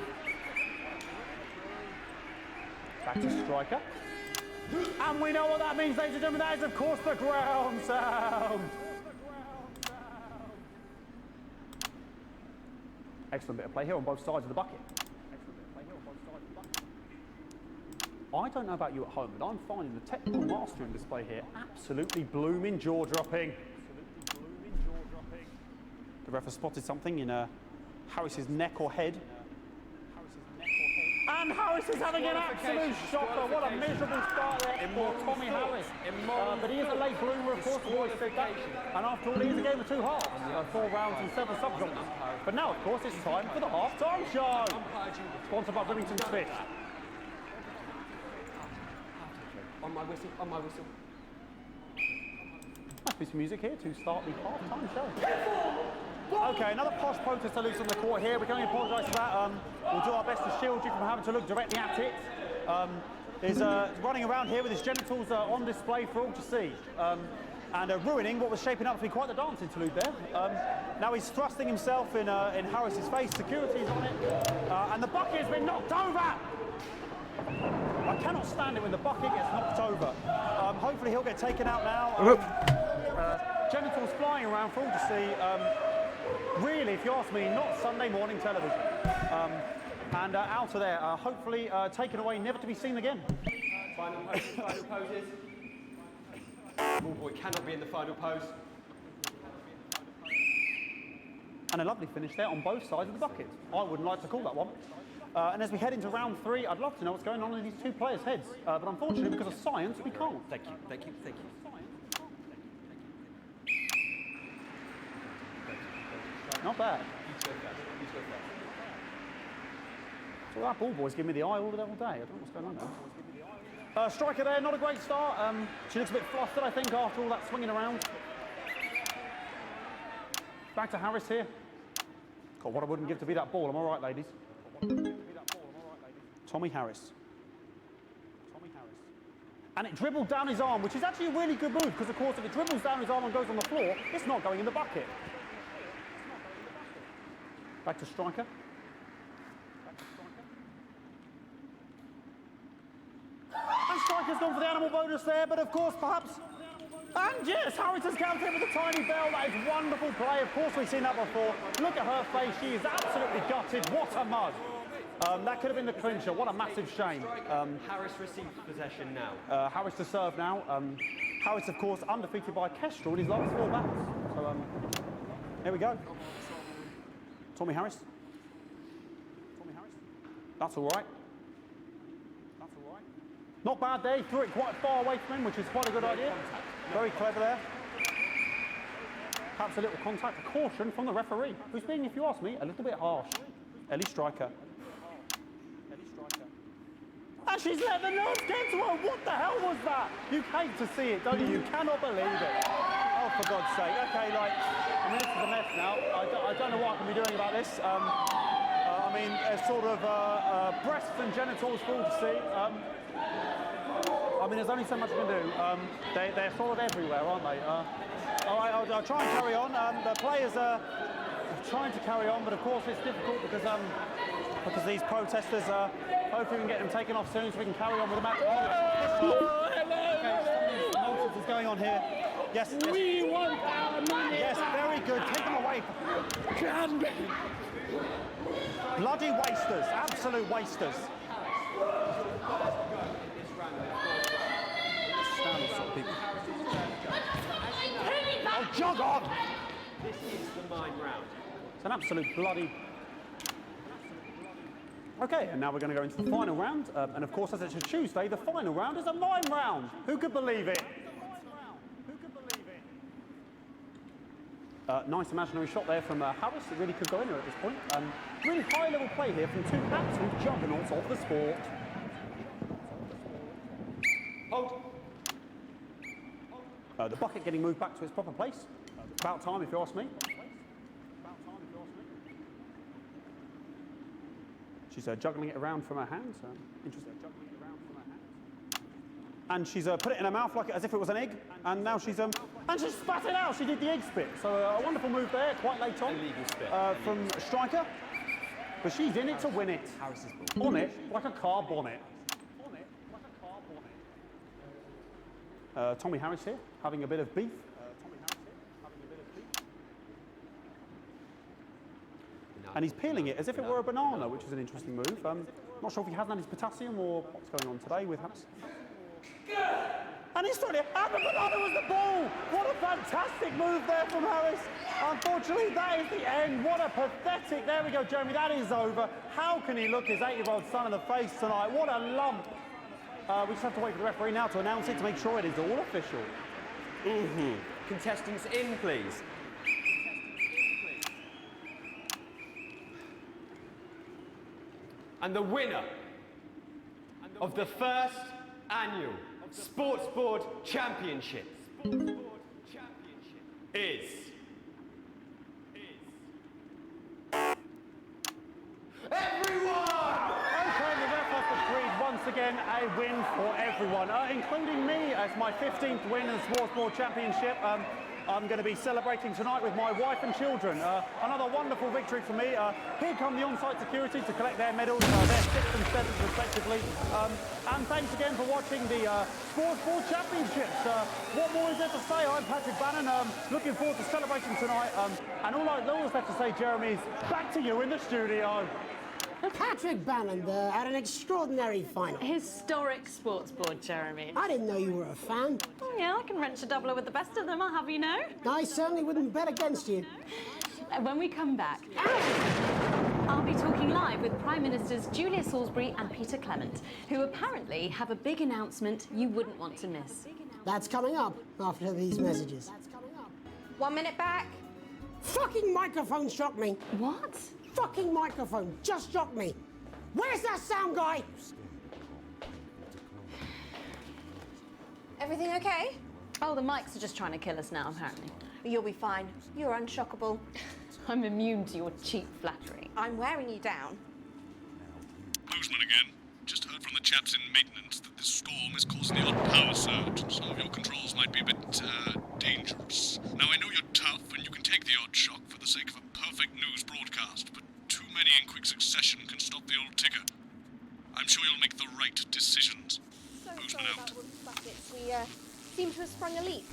Back to striker. And we know what that means, ladies and gentlemen. That is, of course, the ground sound. Excellent bit of play here on both sides of the bucket. I don't know about you at home, but I'm finding the technical mastering display here absolutely blooming jaw-dropping. The ref has spotted something in Harris's neck or head. And Harris is having an absolute shocker. What a miserable start there for Tommy Harris. But he is a late bloomer, of course, we've always said that. And after all, he is a game of 2 halves. 4 rounds and 7 subgenres. But now, of course, it's time for the half-time show. Sponsored by Remington's Fish. On my whistle, on my whistle. Nice piece of music here to start the half-time show. Okay, another posh protester loose on the court here. We can only apologise for that. We'll do our best to shield you from having to look directly at it. Is running around here with his genitals on display for all to see. And ruining what was shaping up to be quite the dance interlude there. Now he's thrusting himself in Harris's face. Security's on it. And the bucket has been knocked over! I cannot stand it when the bucket gets knocked over. Hopefully he'll get taken out now. Genitals flying around for all to see. Really, if you ask me, not Sunday morning television. And out of there, hopefully taken away, never to be seen again. Final poses. Ball boy cannot be in the final pose. And a lovely finish there on both sides of the bucket. I wouldn't like to call that one. And as we head into round 3, I'd love to know what's going on in these 2 players' heads. But unfortunately, because of science, we can't. Thank you, thank you, thank you. Not bad. So that ball boy's giving me the eye all day. I don't know what's going on there. Striker there, not a great start. She looks a bit flustered, I think, after all that swinging around. Back to Harris here. God, what I wouldn't give to be that ball. Am I right, ladies? Tommy Harris. And it dribbled down his arm, which is actually a really good move, because, of course, if it dribbles down his arm and goes on the floor, it's not going in the bucket. Back to striker. And striker's gone for the animal bonus there, but of course, perhaps... And yes, Harris has counted with a tiny bell. That is wonderful play. Of course, we've seen that before. Look at her face. She is absolutely gutted. What a mud. That could have been the clincher. What a massive shame. Harris receives possession now. Harris to serve now. Harris, of course, undefeated by Kestrel in his last 4 battles. So, here we go. Tommy Harris. That's all right. Not bad there. He threw it quite far away from him, which is quite a good idea. Very clever there. Perhaps a little contact, a caution from the referee, who's being, if you ask me, a little bit harsh. Ellie Striker. And she's let the nerves get to her. What the hell was that? You hate to see it, don't you? You cannot believe it. Oh, for God's sake. Okay, like, I mean, this is a mess now. I don't know what I can be doing about this. I mean, sort of breasts and genitals for all to see. I mean, there's only so much I can do. They're sort of everywhere, aren't they? All right, I'll try and carry on. The players are trying to carry on, but of course it's difficult because these protesters, hopefully we can get them taken off soon so we can carry on with the match. Hello! Okay, nonsense is going on here. Yes, yes. We want our money. Yes, very good. Take them away. Bloody wasters, absolute wasters. Penny Oh, jog on! This is the mine round. It's an absolute bloody... Okay, and now we're going to go into the final round. And of course, as it's a Tuesday, the final round is a mime round. Who could believe it? Nice imaginary shot there from Harris. It really could go anywhere at this point. Really high-level play here from two absolute juggernauts of the sport. Hold. The bucket getting moved back to its proper place. About time, if you ask me. She's juggling it around from her hands. Interesting. And she's put it in her mouth like as if it was an egg. And now she's and she spat it out. She did the egg spit. So a wonderful move there, quite late on. Illegal spit. From Striker. But she's in it to win it. Harris's ball. On it like a car bonnet. Tommy Harris here, having a bit of beef. And he's peeling it as if it were a banana, which is an interesting move. Not sure if he hasn't had his potassium or what's going on today with Harris. And he's throwing it, and the banana was the ball! What a fantastic move there from Harris. Unfortunately, that is the end. What a pathetic, there we go, Jeremy, that is over. How can he look his 8-year-old son in the face tonight? What a lump. We just have to wait for the referee now to announce it to make sure it is all official. Contestants in, please. And the winner of the first annual Sports Board Championship is... everyone! Okay, the ref has decreed once again a win for everyone, including me as my 15th win in the Sports Board Championship. I'm going to be celebrating tonight with my wife and children. Another wonderful victory for me. Here come the on-site security to collect their medals, their 6th and 7th respectively. And thanks again for watching the Sports Board Championships. What more is there to say? I'm Patrick Bannon. Looking forward to celebrating tonight. And all I always have to say, Jeremy, is back to you in the studio. Patrick Bannon there at an extraordinary final. Historic Sports Board, Jeremy. I didn't know you were a fan. Oh, yeah, I can wrench a doubler with the best of them, I'll have you know. I certainly wouldn't bet against you. When we come back, I'll be talking live with Prime Ministers Julia Salisbury and Peter Clement, who apparently have a big announcement you wouldn't want to miss. That's coming up after these messages. 1 minute back. Fucking microphone shocked me. What? Fucking microphone just shocked me. Where's that sound guy? Everything okay? Oh, the mics are just trying to kill us now, apparently. You'll be fine. You're unshockable. I'm immune to your cheap flattery. I'm wearing you down. Bozeman again. Just heard from the chaps in maintenance that this storm is causing the odd power surge. Some of your controls might be a bit, dangerous. Now, I know you're tough and you can take the odd shock for the sake of a perfect news broadcast, but too many in quick succession can stop the old ticker. I'm sure you'll make the right decisions. Bozeman out. Buckets. We seem to have sprung a leak.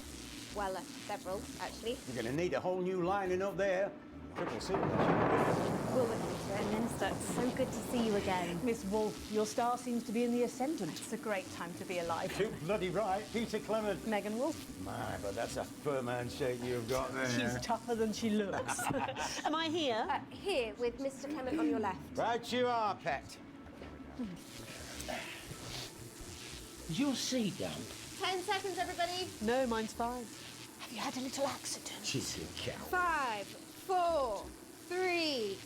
Well, several, actually. You're going to need a whole new lining up there. Triple C. We'll look into it. Minister, it's so good to see you again. Miss Wolfe, your star seems to be in the ascendant. It's a great time to be alive. Too bloody right. Peter Clement. Megan Wolfe. My, but that's a firm handshake you've got there. She's tougher than she looks. Am I here? Here, with Mr. Clement on your left. Right you are, pet. Is your seat down? 10 seconds, everybody. No, mine's fine. Have you had a little accident? She's a cow. 5, 4, 3.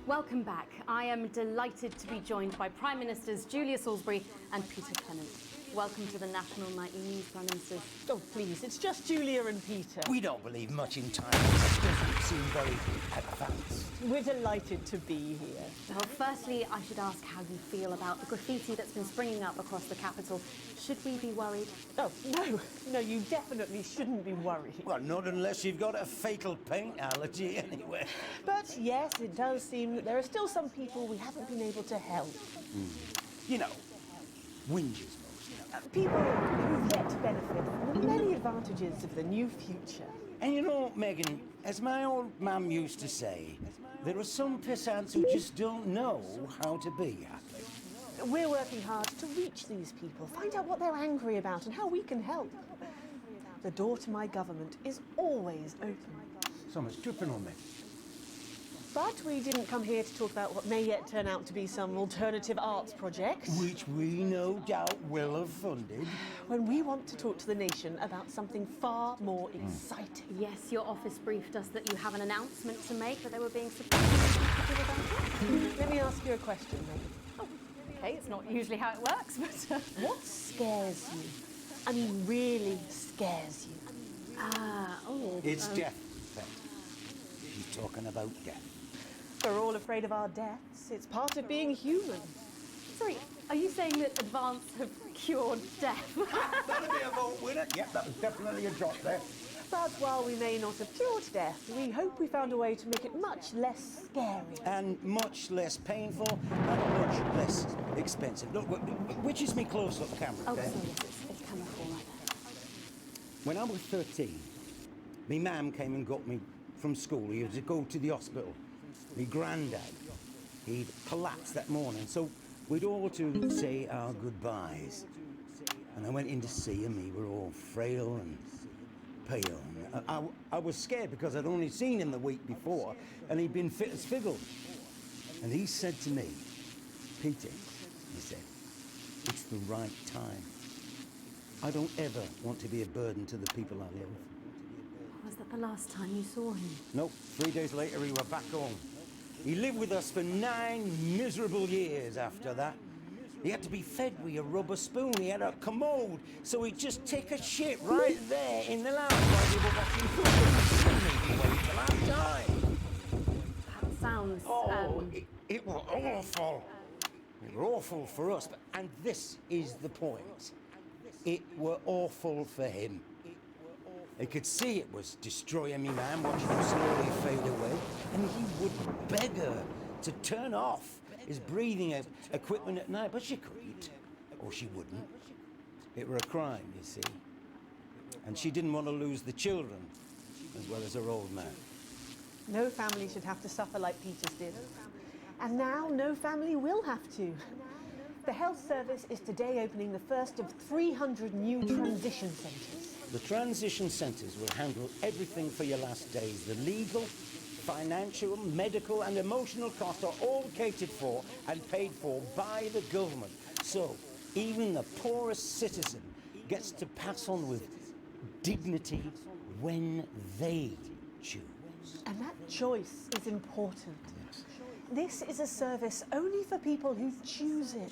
Welcome back. I am delighted to be joined by Prime Ministers Julia Salisbury and Peter Clement. Welcome to the National Nightly News, Prime Ministers. Oh, please, it's just Julia and Peter. We don't believe much in time. It doesn't seem very advanced. We're delighted to be here. Well, firstly, I should ask how you feel about the graffiti that's been springing up across the capital. Should we be worried? Oh, no, you definitely shouldn't be worried. Well, not unless you've got a fatal paint allergy anyway. But yes, it does seem that there are still some people we haven't been able to help. You know, whinges. People who've yet to benefit from the many advantages of the new future. And you know, Megan, as my old mum used to say, there are some pissants who just don't know how to be happy. We're working hard to reach these people, find out what they're angry about and how we can help. The door to my government is always open. Someone's tripping on me. But we didn't come here to talk about what may yet turn out to be some alternative arts project. Which we no doubt will have funded. When we want to talk to the nation about something far more exciting. Yes, your office briefed us that you have an announcement to make, but they were being surprisingly secretive about it. Let me ask you a question, Megan. Oh, okay, it's not usually how it works, but... What scares you? I mean, really scares you? It's death, Pet. She's talking about death. We're all afraid of our deaths. It's part of being human. Sorry, are you saying that Advance have cured death? That'll be a vote winner. Yep, that was definitely a drop there. But while we may not have cured death, we hope we found a way to make it much less scary. And much less painful and much less expensive. Look, which is me close-up camera? Oh, there? sorry, it's camera 4 right there. When I was 13, me mum came and got me from school. He had to go to the hospital. Me granddad, he'd collapsed that morning, so we'd all to say our goodbyes. And I went in to see him. He were all frail and pale. And I was scared because I'd only seen him the week before, and he'd been fit as fiddle. And he said to me, Peter, he said, it's the right time. I don't ever want to be a burden to the people I live. Was that the last time you saw him? Nope, 3 days later he were back home. He lived with us for 9 miserable years after that. He had to be fed with a rubber spoon. He had a commode, so he'd just take a shit right there in the lounge while we were watching football. The last time. That sounds... It was awful. It were awful for us, and this is the point. It were awful for him. He could see it was destroying me, man, watching him slowly fade away. And he would beg her to turn off his breathing equipment at night, but she couldn't. Or she wouldn't. It were a crime, you see. And she didn't want to lose the children, as well as her old man. No family should have to suffer like Peter's did. And now no family will have to. The health service is today opening the first of 300 new transition centres. The transition centres will handle everything for your last days. The legal, financial, medical and emotional costs are all catered for and paid for by the government. So even the poorest citizen gets to pass on with dignity when they choose. And that choice is important. This is a service only for people who choose it.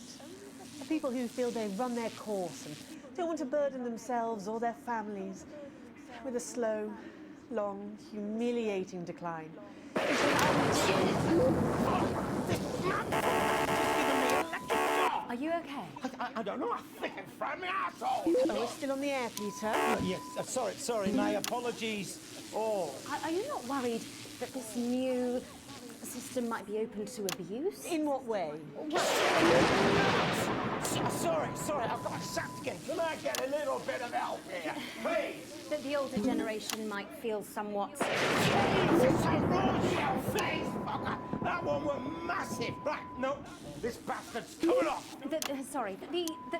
For people who feel they've run their course and don't want to burden themselves or their families with a slow, long, humiliating decline. Are you okay? I don't know. I think it from my asshole. Oh, we're still on the air, Peter. Yes, sorry, my apologies. Oh. Are you not worried that this new system might be open to abuse? In what way? Sorry, I've got a sack again. Can I get a little bit of help here, please? That the older generation might feel somewhat... Jesus, a bullshit face, fucker! That one was massive. Right, no, this bastard's coming off. That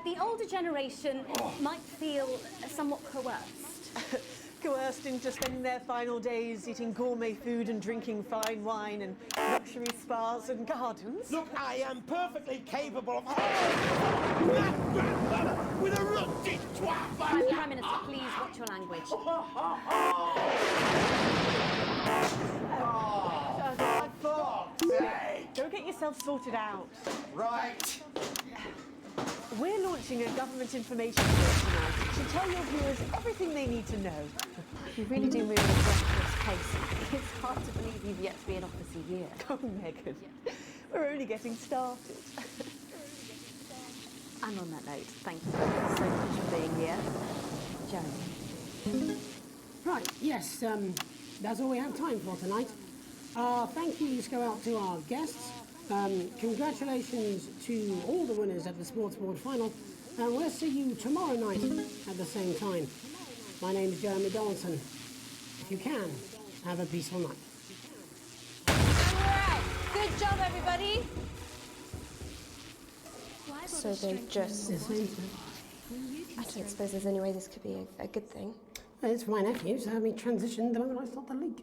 the older generation might feel somewhat coerced. Coerced into spending their final days eating gourmet food and drinking fine wine and luxury spas and gardens. Look, I am perfectly capable of... that grandmother with a rusty twat like that. Prime Minister, please watch your language. Go get yourself sorted out. Right. We're launching a government information course tonight. It should tell your viewers everything they need to know. You really do move at a breathless pace. It's hard to believe you've yet to be in office a year. Oh, Megan, we're only getting started. And on that note, thank you so much for being here. Jeremy. Right, yes, that's all we have time for tonight. Thank yous go out to our guests. Congratulations to all the winners at the Sports Board final. And we'll see you tomorrow night at the same time. My name is Jeremy Donaldson. If you can, have a peaceful night. All right. Good job, everybody. So they just... I don't suppose there's any way this could be a good thing. Well, it's for my nephew, so have me transition the moment I start the leak.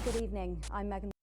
Good evening. I'm Megan